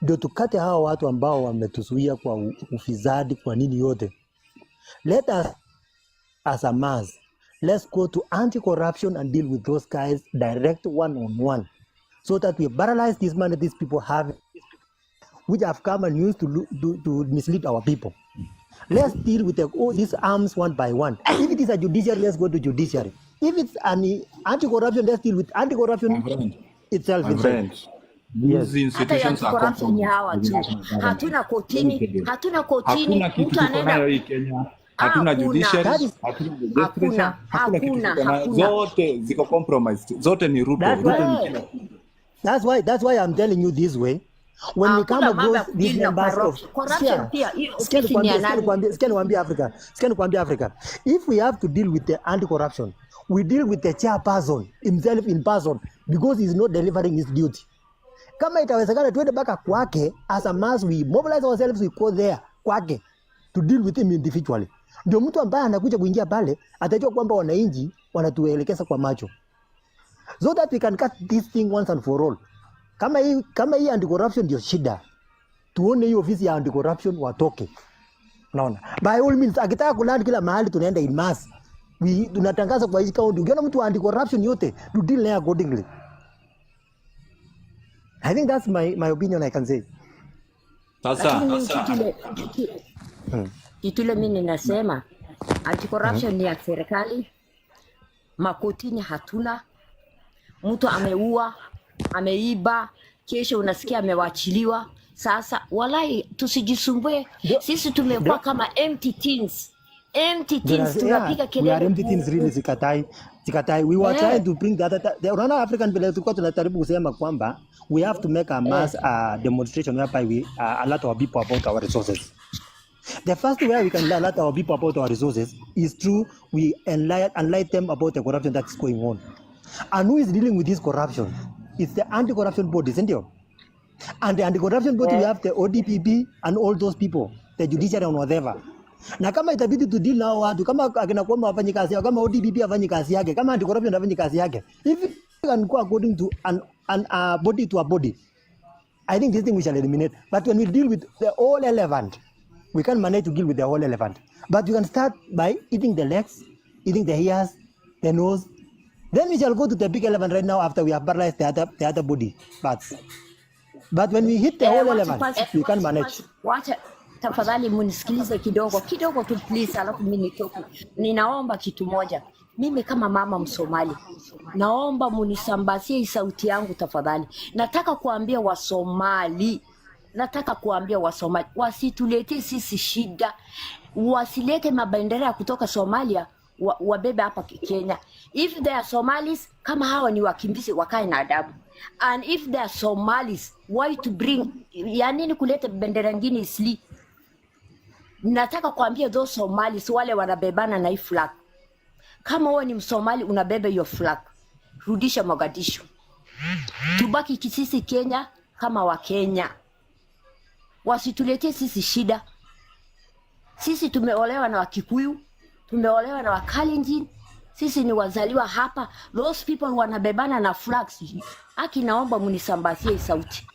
Speaker 4: ndio tukate hawa watu ambao wametuzuia kwa ufisadi, kwa nini yote. Let us, as a mass, let's go to anti-corruption and deal with those guys direct one-on-one, so that we paralyze this money these people have, which have come and used to mislead our people. Let's deal with all these arms one by one. If it is a judiciary, let's go to judiciary. If it's an anti-corruption, let's deal with anti-corruption itself.
Speaker 2: My friend,
Speaker 4: Yes.
Speaker 2: these
Speaker 7: Hata ya
Speaker 2: institutions are
Speaker 7: corruption ni hawa
Speaker 2: compromised
Speaker 7: tu.
Speaker 2: with national
Speaker 7: Hatuna
Speaker 2: government. Let me tell
Speaker 7: kotini,
Speaker 2: you.
Speaker 7: hatuna kotini.
Speaker 2: Hakuna kitu
Speaker 7: Mtu
Speaker 2: tuko
Speaker 7: anaenda
Speaker 2: nayo hii Kenya. Hatuna
Speaker 7: hakuna,
Speaker 2: judiciary,
Speaker 4: That is
Speaker 2: hatuna legislature,
Speaker 7: hakuna,
Speaker 2: hakuna kitu
Speaker 7: hakuna,
Speaker 2: tuko nayo.
Speaker 7: hakuna.
Speaker 2: Zote ziko compromised. Zote ni Ruto.
Speaker 4: that's
Speaker 2: Ruto
Speaker 4: why
Speaker 2: ni
Speaker 7: Eh,
Speaker 2: kila kitu.
Speaker 4: that's why I'm telling you this way. When we come
Speaker 7: hakuna mambo ya
Speaker 4: across these
Speaker 7: kudili na
Speaker 4: members of
Speaker 7: corruption. Corruption pia hiyo
Speaker 4: sikia
Speaker 7: ofisi ni ya nani?
Speaker 4: nikwambie Africa. If we have to deal with the anti-corruption, we deal with the chairperson himself in person, because he's not delivering his duty. Kama itawezekana tuende mpaka kwake, as a mass we mobilize ourselves, we go there kwake to deal with him individually. Ndio mtu ambaye anakuja kuingia pale atajua kwamba wananchi wanatuelekeza kwa macho, so that we can cut this thing once and for all. Kama hii anti-corruption ndio shida, tuone hiyo ofisi ya anti-corruption watoke. Unaona? By all means, akitaka kulandi kila mahali tunaenda in mass. Tunatangaza kwa hizi kaunti, ukiona mtu wa anti-corruption yote, to deal naye accordingly. I think that's my opinion I can say.
Speaker 7: Lakini mimi
Speaker 2: Sasa
Speaker 7: kitu ile mimi ninasema anti-corruption ni ya serikali, makotini hatuna. Mtu ameua, ameiba, kesho unasikia amewachiliwa. Sasa walai tusijisumbue. Sisi tumekuwa kama empty tins. Empty tins, tunapiga
Speaker 4: We are
Speaker 7: kelele
Speaker 4: empty things really, sikatai. We were trying to bring the African vile tulikuwa tunajaribu kusema kwamba we have to make a mass demonstration whereby we alert our people about our resources. The first way we can alert our people about our resources is through we enlighten them about the corruption that's going on. And who is dealing with this corruption? It's the anti-corruption body, isn't it? And the anti-corruption body, we have the ODPP and all those people, the judiciary and whatever. Na kama itabidi to deal na watu, kama akina Kwame afanye kazi yake, kama ODPP afanye kazi yake, kama anti-corruption afanye kazi yake, if it can go according to an body to a body, I think this thing we shall eliminate. But when we deal with the whole elephant, we can't manage to deal with the whole elephant. But we can start by eating the legs, eating the ears, the nose. Then we shall go to the big elephant right now after we have paralyzed the other body parts. But when we hit the whole elephant, we can't manage.
Speaker 7: Wacha tafadhali munisikilize kidogo tu please, alafu mimi nitoke. Ninaomba kitu moja. Mimi kama mama Msomali, naomba munisambazie sauti yangu tafadhali. Nataka kuambia Wasomali wasitulete sisi shida, wasilete mabendera ya kutoka Somalia wabebe hapa Kenya. If they are Somalis, kama hawa ni wakimbizi, wakae na adabu. And if they are Somalis, why to bring, ya nini kuleta bendera nyingine isli? Nataka kuambia those Somalis wale wanabebana na hii flag. Kama wewe ni Msomali unabeba hiyo flag, rudisha Mogadishu. Tubaki kisisi Kenya kama wa Kenya. Wasituletee sisi shida. Sisi tumeolewa na Wakikuyu, tumeolewa na Wakalenjin. Sisi ni wazaliwa hapa. Those people wanabebana na flags. Aki naomba munisambazie sauti.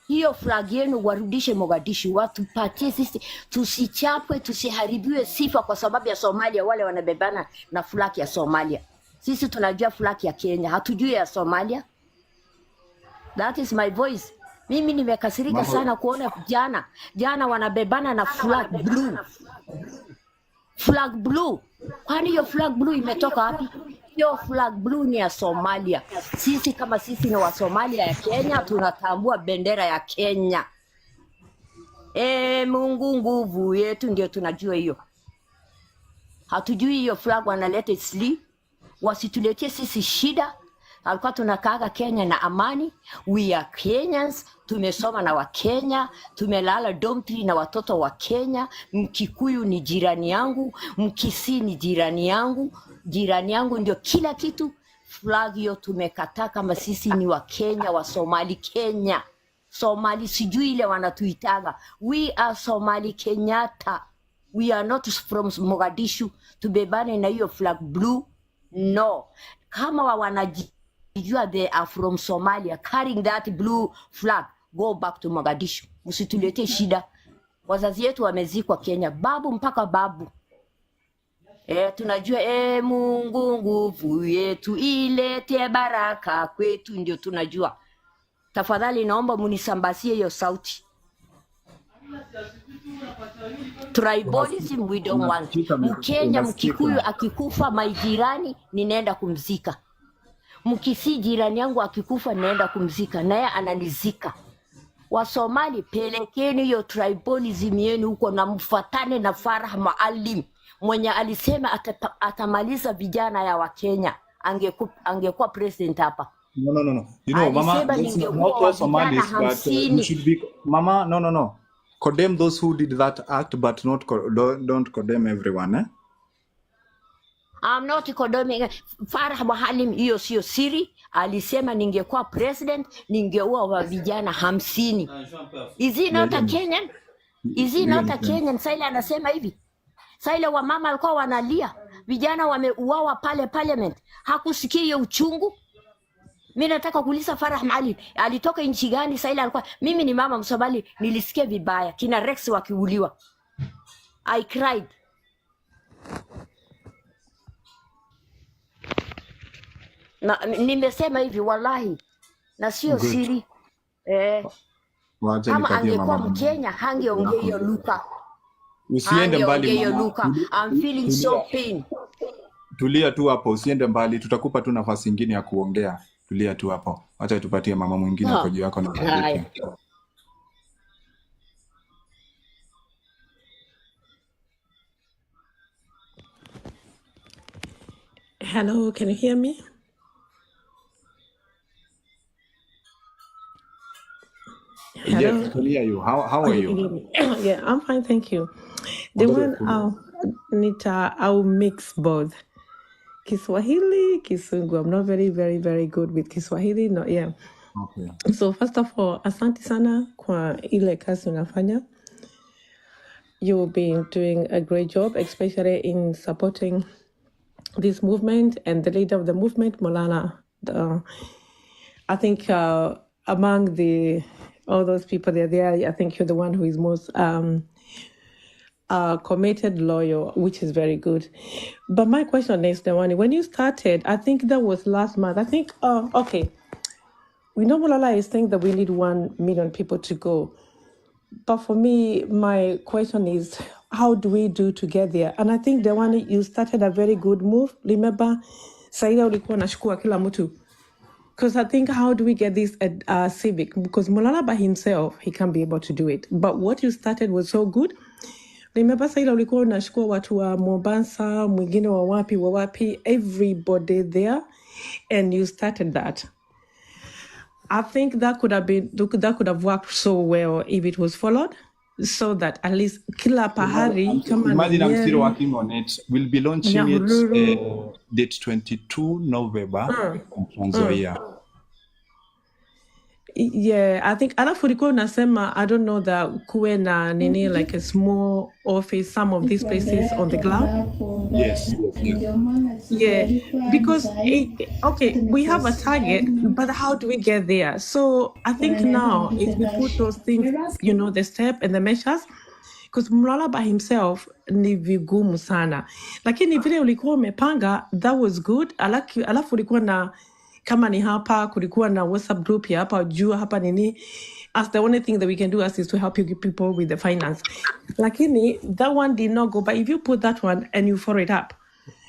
Speaker 7: Hiyo flag yenu warudishe Mogadishu, watupatie sisi, tusichapwe, tusiharibiwe sifa kwa sababu ya Somalia, wale wanabebana na flag ya Somalia. Sisi tunajua flag ya Kenya, hatujui ya Somalia. That is my voice. Mimi nimekasirika sana kuona jana wanabebana na flag blue. Flag blue. Kwani hiyo flag blue imetoka wapi? Hiyo flag blue ni ya Somalia. Sisi kama sisi ni wa Somalia ya Kenya, tunatambua bendera ya Kenya. Mungu nguvu yetu ndio tunajua hiyo. Hatujui hiyo flag wanaleta isli. Wasituletee sisi shida. Alikuwa tunakaaga Kenya na amani. We are Kenyans. Tumesoma na Wakenya. Tumelala dormitory na watoto wa Kenya. Mkikuyu ni jirani yangu. Mkisii ni jirani yangu. Jirani yangu ndio kila kitu. flag hiyo tumekataa kama sisi ni wa Kenya, wa Somali Kenya. Somali sijui ile wanatuitaga. We are Somali Kenyatta. We are not from Mogadishu. Tubebane na hiyo flag blue. No. Kama wanajijua they are from Somalia carrying that blue flag, go back to Mogadishu. Msitulete shida. Wazazi yetu wamezikwa Kenya, babu mpaka babu. Tunajua Mungu nguvu yetu ilete baraka kwetu, ndio tunajua. Tafadhali naomba munisambazie hiyo sauti. Tribalism we don't want. Mkenya Mkikuyu akikufa majirani ninaenda kumzika. Mkisi jirani yangu akikufa naenda kumzika, naye ananizika. Wa Somali pelekeni hiyo tribalism yenu huko na mfatane na Farah Maalim mwenye alisema atamaliza vijana ya Wakenya, angekuwa president hapa.
Speaker 2: No. You know, Mama, let's not all Somalis, but you should be, Mama, no. Condemn those who did that act, but don't condemn everyone, eh?
Speaker 7: I'm not condemning. Farah Maalim hiyo sio siri. Alisema ningekuwa president, ningeua wa vijana 50. Is he not a Kenyan? Is he not a Kenyan? Saila anasema hivi. Saila wa mama alikuwa wanalia. Vijana wameuawa pale parliament. Hakusikia hiyo uchungu. Mimi nataka kuuliza Farah Maalim alitoka nchi gani? Saila alikuwa, mimi ni mama Msomali, nilisikia vibaya kina Rex wakiuliwa. I cried. Na nimesema hivi wallahi na sio siri. Kama angekuwa Mkenya hangeongea hiyo luka.
Speaker 2: Usiende mbali
Speaker 7: mama. I'm feeling so pain.
Speaker 2: Tulia tu hapo, usiende mbali, tutakupa tu nafasi nyingine ya kuongea. Tulia tu hapo. Acha tupatie mama mwingine kwa juu yako na
Speaker 8: Hello, can you hear me? Hello?
Speaker 2: Yes, I can hear you. How are you?
Speaker 8: Yeah, I'm fine, thank you. The one I'll mix both. Kiswahili, Kisungu. I'm not very good with Kiswahili. No, yeah.
Speaker 2: Okay.
Speaker 8: So first of all, asante sana kwa ile kazi unafanya. You've been doing a great job, especially in supporting this movement and the leader of the movement, Molana. I think among all those people that are there, I think you're the one who is most committed, loyal, which is very good. But my question is, Dewani, when you started, I think that was last month. I think, okay, we know Molana is saying that we need 1 million people to go. But for me, my question is, how do we do to get there? And I think Dewani, you started a very good move. Remember, Saida ulikuwa nashukua kila mtu. Because I think, how do we get this civic? Because Molana by himself, he can't be able to do it. But what you started was so good. Remember, Saida ulikuwa unashukua watu wa Mombasa, mwingine wa wapi, everybody there, and you started that. I think that could have worked so well if it was followed, so that at least kila pahari.
Speaker 2: Imagine I'm still working on it. We'll be launching it date 22 November in Tanzania.
Speaker 8: Yeah, I think alafu ulikuwa unasema, I don't know, that kuwe na nini, like a small office, some of these places on the ground.
Speaker 2: Yes.
Speaker 8: Yeah, because okay, we have a target, but how do we get there? So I think now if we put those things, the step and the measures, because Molana by himself ni vigumu sana, lakini vile ulikuwa umepanga, that was good. Alafu ulikuwa na kama ni hapa, kulikuwa na WhatsApp group ya hapa juu hapa nini, as the only thing that we can do is to help you give people with the finance. Lakini that one did not go, but if you put that one and you follow it up,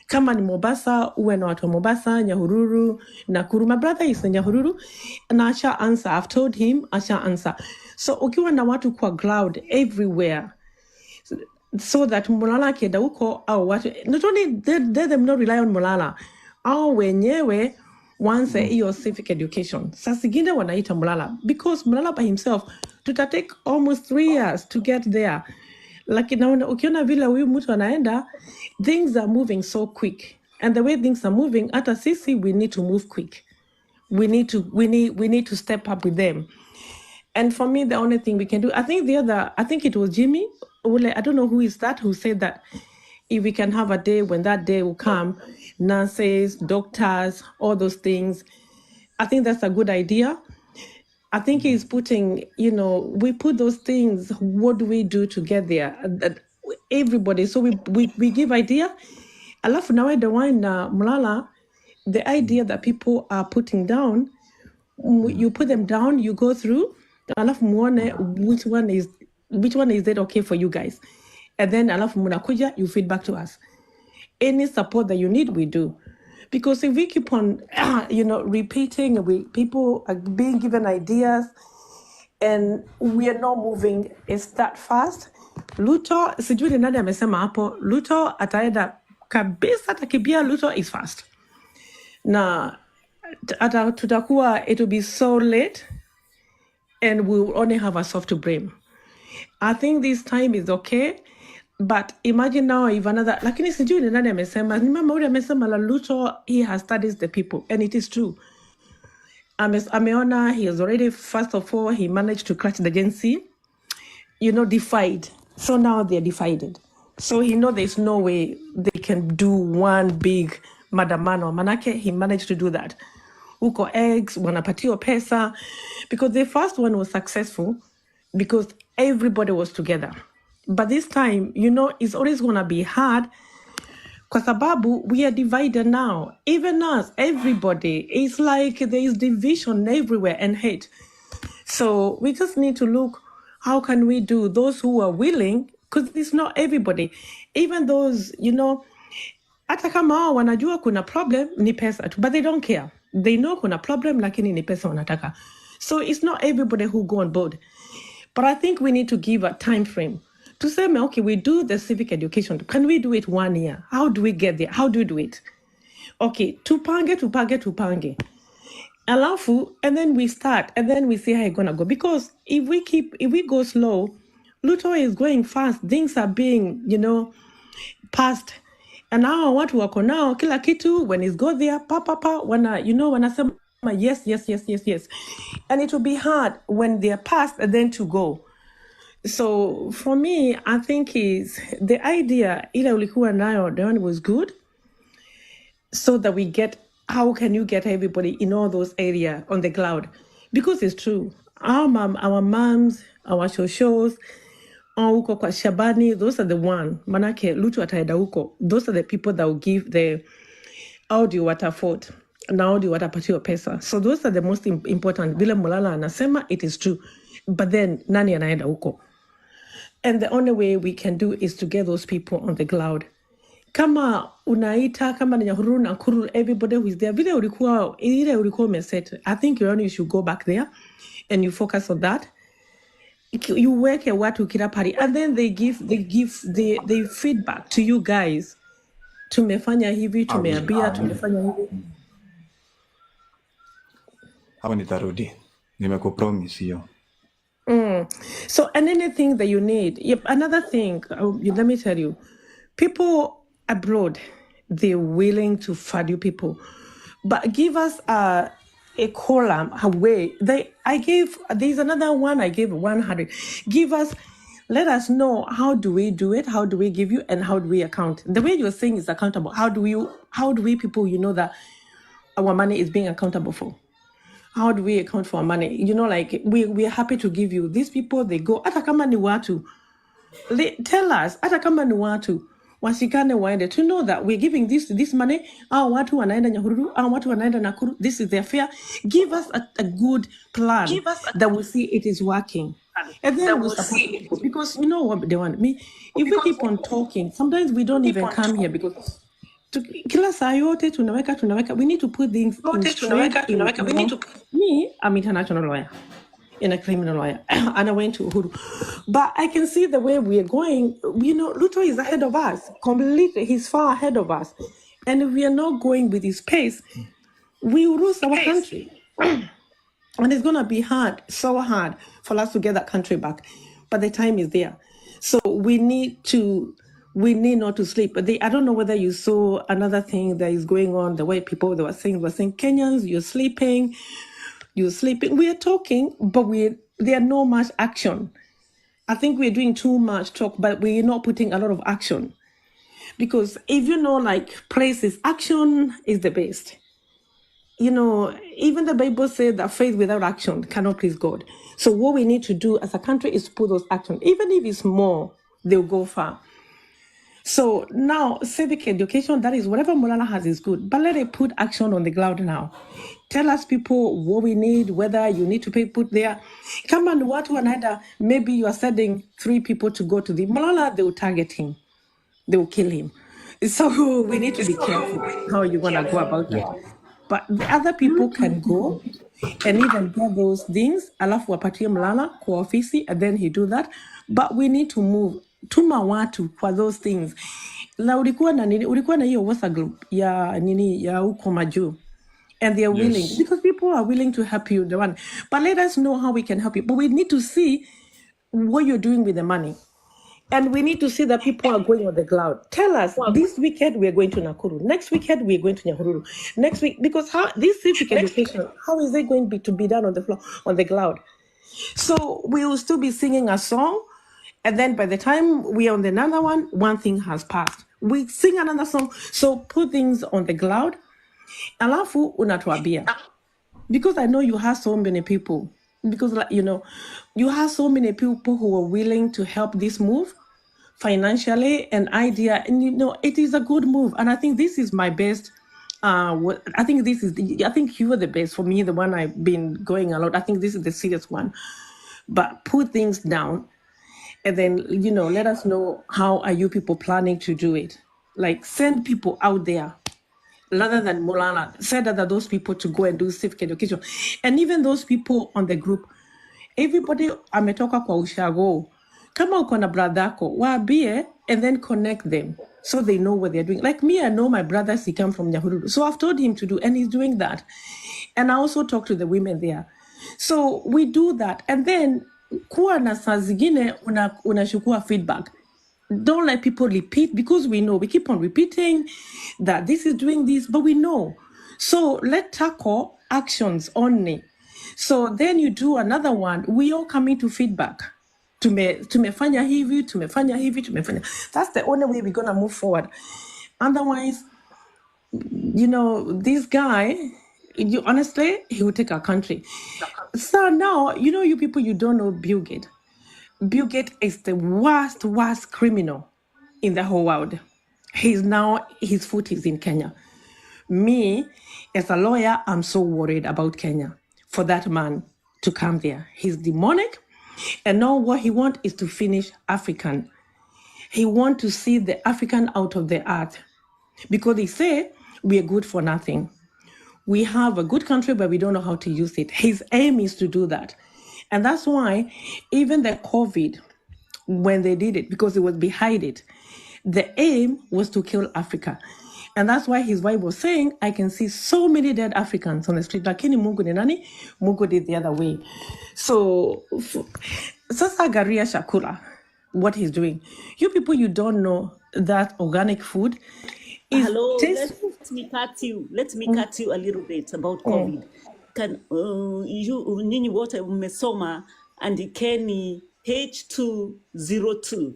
Speaker 8: kama ni Mombasa, uwe na watu wa Mombasa, Nyahururu, Nakuru. My brother is in Nyahururu, na asha answer. I've told him, asha answer. So ukiwa na watu kwa cloud everywhere, so that Molana kenda uko au watu, not only they them not rely on Molana, au wenyewe once hiyo civic education. Sasigine wanaita Molana, because Molana by himself, take almost 3 years to get there. Lakini ukiona vile huyu mtu anaenda, things are moving so quick. And the way things are moving, at Assisi, we need to move quick. We need to step up with them. And for me, the only thing we can do, I think it was Jimmy, I don't know who is that, who said that if we can have a day when that day will come, nurses, doctors, all those things, I think that's a good idea. I think he's putting, we put those things, what do we do to get there? Everybody, so we give idea. Alafu nawe the one Mlala, the idea that people are putting down, you put them down, you go through, alafu muone which one is that okay for you guys. And then alafu munakuja, you feed back to us. Any support that you need, we do. Because if we keep on, repeating, people are being given ideas, and we are not moving, it's that fast. Ruto, sijui ni nani amesema hapo, Ruto ataenda kabisa, takibia. Ruto is fast. Na tutakuwa, it will be so late, and we will only have a soft brain. I think this time is okay. But imagine now if another, lakini sijui ni nani amesema, ni mama ule amesema la Ruto, he has studied the people, and it is true. Ameona, he has already, first of all, he managed to crash the Gen Z, defied. So now they're divided. So he know there's no way they can do one big madamano. Manake, he managed to do that. Uko eggs, wanapatiwa pesa, because the first one was successful because everybody was together. But this time, it's always going to be hard kwa sababu we are divided now. Even us, everybody. It's like there is division everywhere and hate. So we just need to look, how can we do those who are willing, because it's not everybody. Even those, hata kama hao wanajua kuna problem, ni pesa tu, but they don't care. They know kuna problem, lakini ni pesa wanataka. So it's not everybody who go on board. But I think we need to give a time frame to say, okay, we do the civic education. Can we do it 1 year? How do we get there? How do we do it? Okay, tupange. Alafu, and then we start, and then we see how it's gonna go. Because if we go slow, Ruto is going fast. Things are being, passed. And now watu wako nao, kila kitu, when it's go there, wanasema yes. And it will be hard when they're passed and then to go. So for me, I think is the idea ile ulikuwa nayo, the one was good, so that we get, how can you get everybody in all those areas on the cloud? Because it's true. Our moms, our shoshos, huko kwa Shabani, those are the one. Manake Ruto ataenda huko. Those are the people that will give the audio watafort na audio watapatiwa pesa. So those are the most important. Vile Mulala anasema, it is true. But then nani anaenda huko? And the only way we can do is to get those people on the cloud. Kama unaita, kama Nyahururu na Nakuru, everybody who is there, ile ulikuwa umeset, I think you should go back there and you focus on that. You work at watu kila pari, and then they give the feedback to you guys. Tumefanya hivi, tumeambia, tumefanya hivi.
Speaker 2: Hawa nitarudi. Nimekupromise hiyo.
Speaker 8: So, and anything that you need. Yep, another thing, let me tell you, people abroad, they're willing to fund you people. But give us a column, a way. There's another one I gave 100. Let us know, how do we do it? How do we give you, and how do we account? The way you're saying is accountable. How do we people, that our money is being accountable for? How do we account for our money? Like we are happy to give you. These people, they go, hata kama ni watu. Tell us, hata kama ni watu. Wasikane waende. To know that we're giving this money. Watu wanaenda Nyahururu, watu wanaenda Nakuru. This is their fare. Give us a good plan that we see it is working. And then we'll support it. Because you know what they want me. If we keep on talking, sometimes we don't even come here because kila saa yote tunaweka, we need to put things in straight. Me, I'm international lawyer and a criminal lawyer, and I went to Uhuru. But I can see the way we are going. Ruto is ahead of us completely. He's far ahead of us, and if we are not going with his pace, we will lose our country. And it's gonna be hard, so hard for us to get that country back. But the time is there, so we need to we need not to sleep. But I don't know whether you saw another thing that is going on. The way people they were saying Kenyans, you're sleeping. We are talking, but there are no much action. I think we're doing too much talk, but we're not putting a lot of action. Because if you know, like, praises, action is the best. You know, even the Bible said that faith without action cannot please God. So what we need to do as a country is to put those action. Even if it's more, they'll go far. So now, civic education, that is whatever Mulala has is good, but let it put action on the ground now. Tell us people what we need, whether you need to put there. Come on, what one either, maybe you are sending 3 people to go to the Mulala, they will target him. They will kill him. So we need to be careful how you're going to go about that. But the other people can go and even get those things, alafu wapatie Mlala kwa ofisi, and then he do that. But we need to move. Tuma watu for those things. Na ulikuwa na hiyo WhatsApp group ya huko majuu. And they are willing, because people are willing to help you, the one. But let us know how we can help you. But we need to see what you're doing with the money. And we need to see that people are going on the cloud. Tell us, this weekend we are going to Nakuru. Next weekend we are going to Nyahururu. Next week, because this civic education, how is it going to be done on the floor, on the cloud? So we will still be singing a song, and then by the time we are on another one thing has passed. We sing another song. So put things on the cloud. Alafu unatuambia. Because I know you have so many people. Because, you know, you have so many people who are willing to help this move financially and idea. And, you know, it is a good move. And I think this is my best. I think you are the best for me, the one I've been going a lot. I think this is the serious one. But put things down and then, you know, let us know how are you people planning to do it. Like, send people out there. Rather than Molana, said that those people to go and do civic education. And even those people on the group, everybody ametoka kwa ushago. Kama uko na brother yako, waambie and then connect them so they know what they're doing. Like me, I know my brothers, he come from Nyahururu. So I've told him to do, and he's doing that. And I also talk to the women there. So we do that. And then, kuwa na saa zingine unachukua feedback. Don't let people repeat, because we know, we keep on repeating that this is doing this, but we know. So let tackle actions only. So then you do another one. We all come into feedback. Tumefanya hivi. That's the only way we're going to move forward. Otherwise, you know, this guy, honestly, he will take our country. So now, you know, you people, you don't know Bill Gates. Bill Gates is the worst criminal in the whole world. His foot is in Kenya. Me, as a lawyer, I'm so worried about Kenya for that man to come there. He's demonic, and now what he wants is to finish African. He wants to see the African out of the earth, because they say we are good for nothing. We have a good country, but we don't know how to use it. His aim is to do that. And that's why even the COVID, when they did it, because it was behind it, the aim was to kill Africa. And that's why his wife was saying, I can see so many dead Africans on the street. Lakini Mungu ni nani? Mungu did the other way. So, Sasa Garia Shakura, what he's doing. You people, you don't know that organic food is...
Speaker 9: Hello, let me cut you. Let me cut you a little bit about COVID. Can nyinyi wote mmesoma andikeni H202.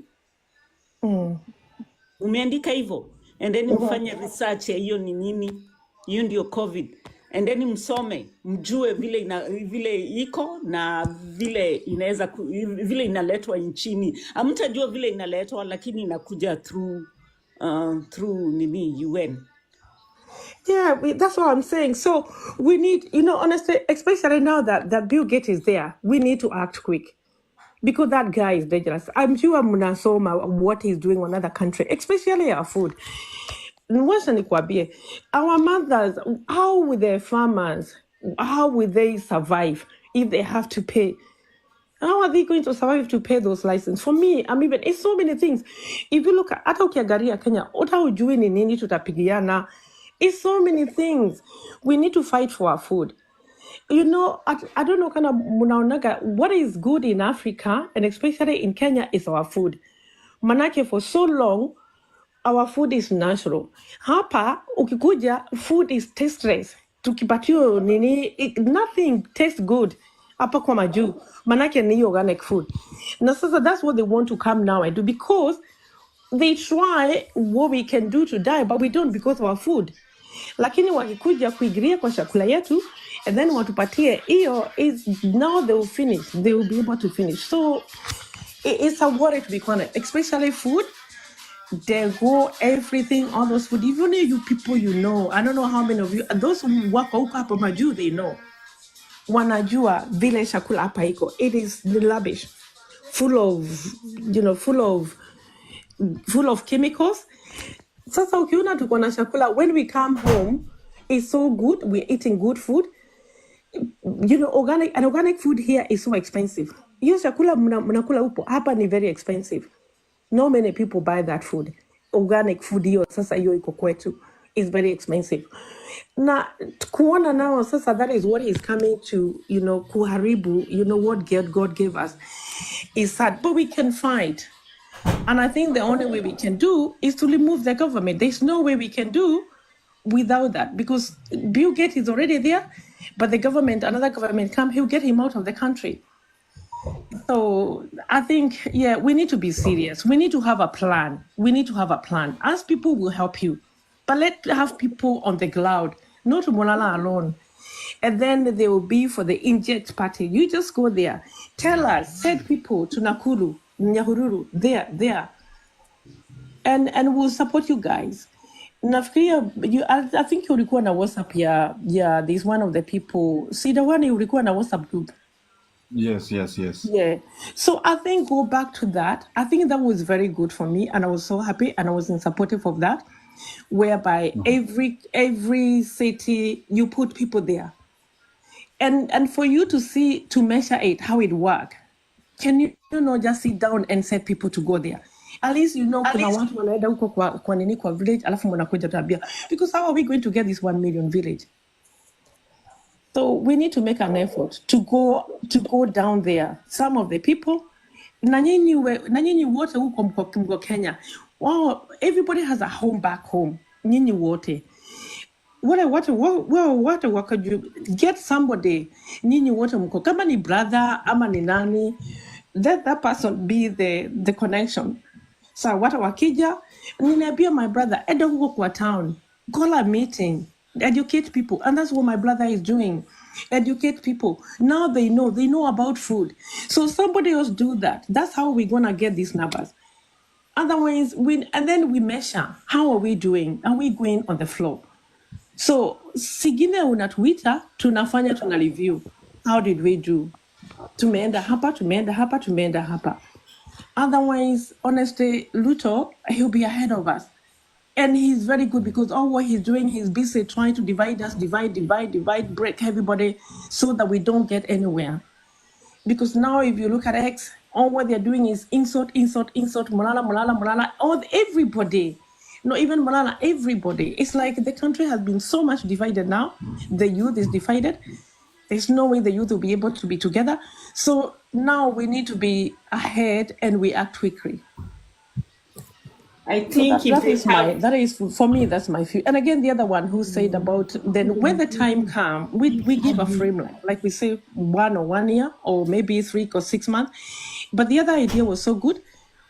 Speaker 9: Umeandika hivyo, and then mfanye research ya hiyo ni nini, hiyo ndio COVID, and then msome, mjue vile iko na vile inaweza vile inaletwa nchini. Hamtajua vile inaletwa, lakini inakuja through nini UN.
Speaker 8: Yeah, that's what I'm saying. So we need, you know, honestly, especially now that Bill Gates is there, we need to act quick. Because that guy is dangerous. I'm sure Munasoma, what he's doing on other country, especially our food. Our mothers, how will their farmers, how will they survive if they have to pay? How are they going to survive to pay those licenses? For me, it's so many things. If you look at ukiangalia Kenya, hata ujui ni nini tutapigiana. It's so many things. We need to fight for our food. You know, I don't know, kind of munaonaga, what is good in Africa and especially in Kenya is our food. Manake for so long, our food is natural. Hapa ukikuja, food is tasteless. Tukipatio nini, nothing tastes good. Hapa kwa majuu, manake ni organic food. Na sasa that's what they want to come now and do, because they try what we can do to die, but we don't because of our food. Lakini wakikuja kuingilia kwa chakula yetu, and then watupatie hiyo, is now they will finish. They will be able to finish. So it's a worry, to be honest, especially food. They go everything, all those food. Even you people, you know, I don't know how many of you, those who work huko hapa majuu, they know. Wanajua vile chakula hapa iko. It is rubbish, full of chemicals. Sasa ukiona tuko na chakula, when we come home, it's so good. We're eating good food. Organic food here is so expensive. Hiyo chakula mnakula upo hapa ni very expensive. Not many people buy that food. Organic food hiyo sasa hiyo iko kwetu is very expensive. Na kuona now sasa that is what is coming to, kuharibu, what God gave us is sad, but we can fight. And I think the only way we can do is to remove the government. There's no way we can do without that, because Bill Gates is already there, but another government come, he'll get him out of the country. So I think, we need to be serious. We need to have a plan. As people will help you, but let's have people on the ground, not Molala alone. And then they will be for the inject party. You just go there. Tell us, send people to Nakuru, Nyahururu, there. And we'll support you guys. Nafikiria, I think ulikuwa na WhatsApp yeah, there's one of the people. See the one ulikuwa na WhatsApp group.
Speaker 2: Yes.
Speaker 8: Yeah. So I think go back to that. I think that was very good for me, and I was so happy, and I was in supportive of that, whereby every city you put people there, and for you to measure it how it work. Can you just sit down and set people to go there? At least kuna watu wanaenda huko kwa nini kwa village alafu mnakuja tabia, because how are we going to get this 1 million village? So we need to make an effort to go down there. Some of the people, na nyinyi wote huko mko Kenya. Wow, everybody has a home back home. Nyinyi wote. What could you get somebody? Nyinyi wote mko. Kama ni brother ama ni nani, let that person be the connection. So what wakija, ninaambia my brother, enda huko kwa town, call a meeting, educate people, and that's what my brother is doing. Educate people. Now they know about food. So somebody else do that. That's how we're gonna get these numbers. Otherwise, then we measure. How are we doing? Are we going on the floor? So sigine unatuita, tuna review. How did we do? Tumeenda hapa. Otherwise, honestly, Ruto, he'll be ahead of us. And he's very good, because all what he's doing, he's busy trying to divide us, break everybody so that we don't get anywhere. Because now if you look at X, all what they're doing is insult, Malala, all everybody. No, even Malala, everybody. It's like the country has been so much divided now. The youth is divided. There's no way the youth will be able to be together. So now we need to be ahead and we act quickly.
Speaker 9: I think
Speaker 8: that is for me, that's my view. And again, the other one who said about then when the time comes, we give a framework, like we say 1 year or maybe 3 or 6 months. But the other idea was so good.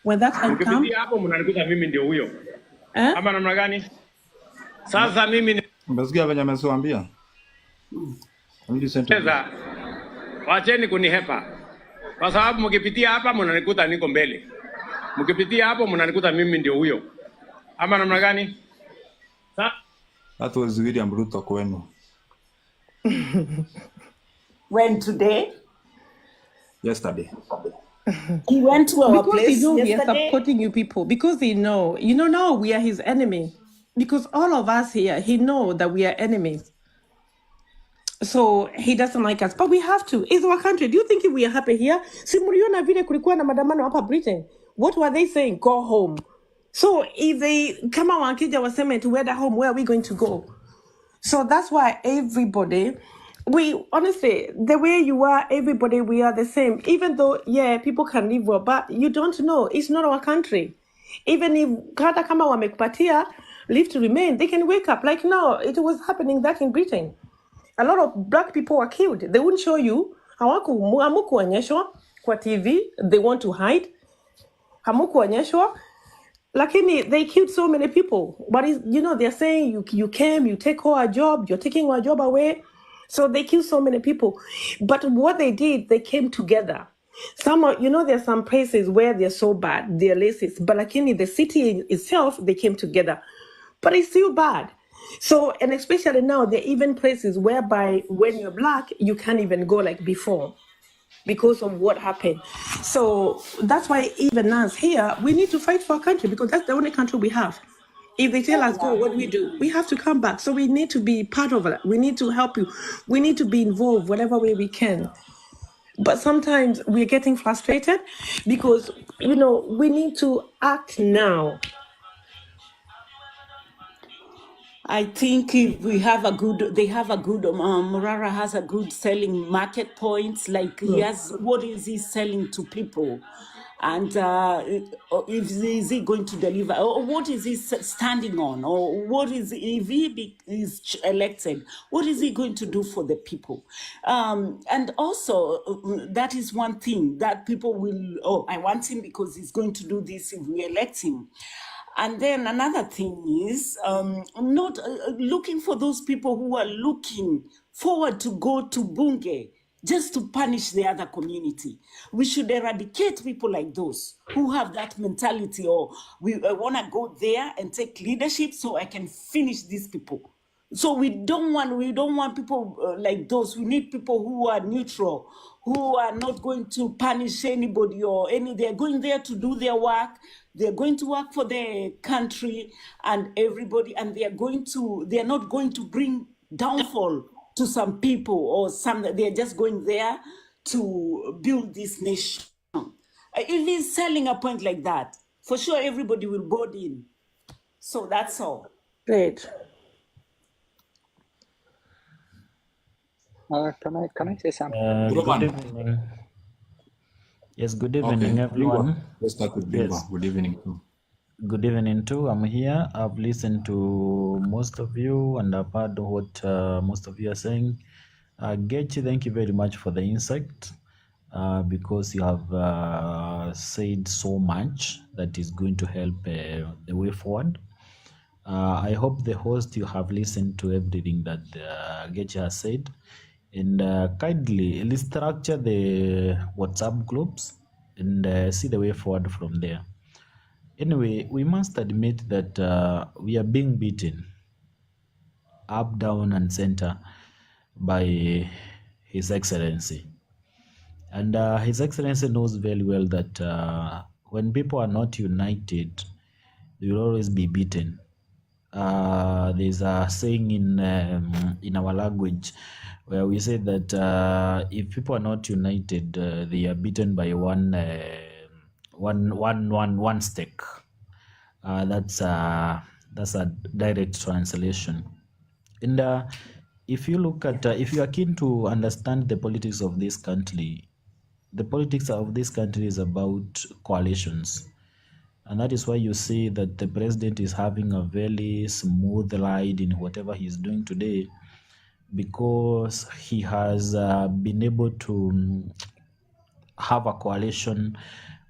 Speaker 8: When that time comes,
Speaker 11: hapo mnanikuta mimi ndio huyo. Ama namna gani? Sasa mimi
Speaker 2: Mbasikia venye amesuambia.
Speaker 11: Sasa wacheni kunihepa. Kwa sababu mkipitia hapa mnanikuta niko mbele. Mkipitia hapo mnanikuta mimi ndio huyo. Ama namna gani?
Speaker 2: That was William Ruto kwenu.
Speaker 9: When today?
Speaker 2: Yesterday.
Speaker 9: He went to our
Speaker 8: because
Speaker 9: place
Speaker 8: we
Speaker 9: yesterday.
Speaker 8: are supporting you people, because they know, now we are his enemy. Because all of us here, he know that we are enemies. So he doesn't like us, but we have to. It's our country. Do you think if we are happy here? Si mliona vile kulikuwa na maandamano hapa Britain. What were they saying? Go home. So if they kama wakija waseme to where the home, where are we going to go? So that's why everybody, we honestly, the way you are, everybody, we are the same. Even though, people can live well, but you don't know. It's not our country. Even if hata kama wamekupatia leave to remain, they can wake up. Like now, it was happening that in Britain. A lot of black people were killed. They wouldn't show you. Hamukuonyeshwa kwa TV. They want to hide. Hamukuonyeshwa. Lakini they killed so many people. But they're saying you came, you take our job, you're taking our job away. So they killed so many people. But what they did, they came together. There's some places where they're so bad, they're racist. But lakini the city itself, they came together. But it's still bad. So, and especially now, there are even places whereby when you're black, you can't even go like before because of what happened. So that's why even us here, we need to fight for our country because that's the only country we have. If they tell us go, what do? We have to come back. So we need to be part of it. We need to help you. We need to be involved whatever way we can. But sometimes we're getting frustrated because, we need to act now.
Speaker 9: I think if they have a good, Morara has a good selling market points. Like what is he selling to people? And is he going to deliver? Or what is he standing on? Or what is, if he is elected, what is he going to do for the people? And also, that is one thing that people will, I want him because he's going to do this if we elect him. And then another thing is not looking for those people who are looking forward to go to Bunge just to punish the other community. We should eradicate people like those who have that mentality, or we want to go there and take leadership so I can finish these people. So we don't want people like those. We need people who are neutral, who are not going to punish anybody or any. They're going there to do their work. They're going to work for their country and everybody, and they are not going to bring downfall to some people or some. They're just going there to build this nation. If he's selling a point like that, for sure everybody will board in. So that's all.
Speaker 8: Great.
Speaker 12: Can I say something?
Speaker 2: Good
Speaker 12: Good
Speaker 2: evening.
Speaker 12: evening. Yes, good evening, everyone.
Speaker 2: Let's start with Bilwa.
Speaker 12: Yes,
Speaker 2: Good evening too.
Speaker 12: good evening too. I'm here. I've listened to most of you and I've heard what most of you are saying. Gechi, thank you very much for the insight because you have said so much that is going to help the way forward. I hope the host, you have listened to everything that Gechi has said, and kindly restructure the WhatsApp groups and see the way forward from there. Anyway, we must admit that we are being beaten up, down, and center by His Excellency. And His Excellency knows very well that when people are not united, they will always be beaten. There's a saying in our language where we say that if people are not united, they are beaten by one stick. That's a direct translation. And if you look at, if you are keen to understand the politics of this country, the politics of this country is about coalitions. And that is why you see that the president is having a very smooth ride in whatever he's doing today, because he has been able to have a coalition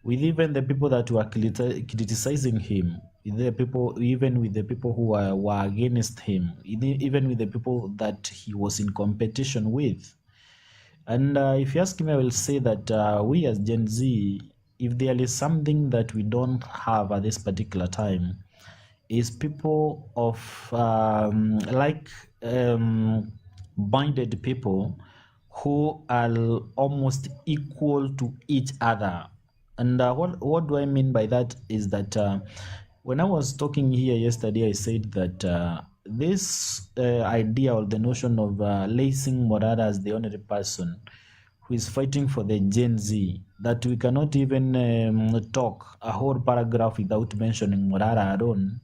Speaker 12: with even the people that were criticizing him, even with the people who were against him, even with the people that he was in competition with. And if you ask me, I will say that we as Gen Z, if there is something that we don't have at this particular time, is people of minded people who are almost equal to each other. And what do I mean by that is that when I was talking here yesterday, I said that this idea or the notion of lacing Morara as the only person who is fighting for the Gen Z, that we cannot even talk a whole paragraph without mentioning Morara alone,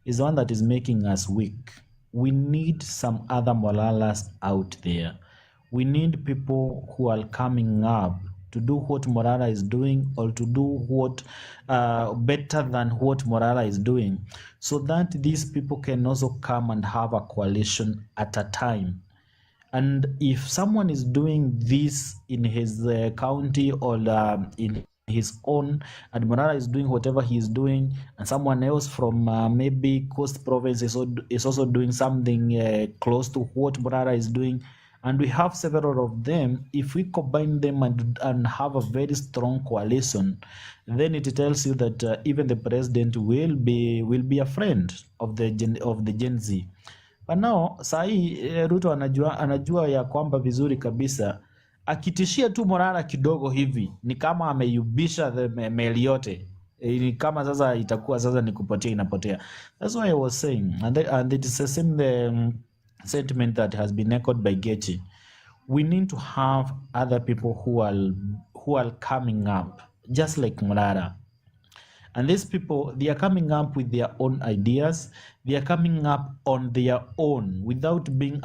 Speaker 12: is one that is making us weak. We need some other Moralas out there. We need people who are coming up to do what Morara is doing, or to do what better than what Morara is doing, so that these people can also come and have a coalition at a time. And if someone is doing this in his county or in his own, and Morara is doing whatever he is doing, and someone else from maybe Coast Province is also doing something close to what Morara is doing, and we have several of them, if we combine them and have a very strong coalition, then it tells you that even the president will be a friend of the Gen Z. But now sahi Ruto anajua ya kwamba vizuri kabisa, akitishia tu Morara kidogo hivi ni kama ameyubisha meli yote. Ni kama sasa itakuwa sasa ni kupotea inapotea. That's why I was saying, and it is the same sentiment that has been echoed by Gechi. We need to have other people who are coming up just like Morara. And these people, they are coming up with their own ideas. They are coming up on their own without being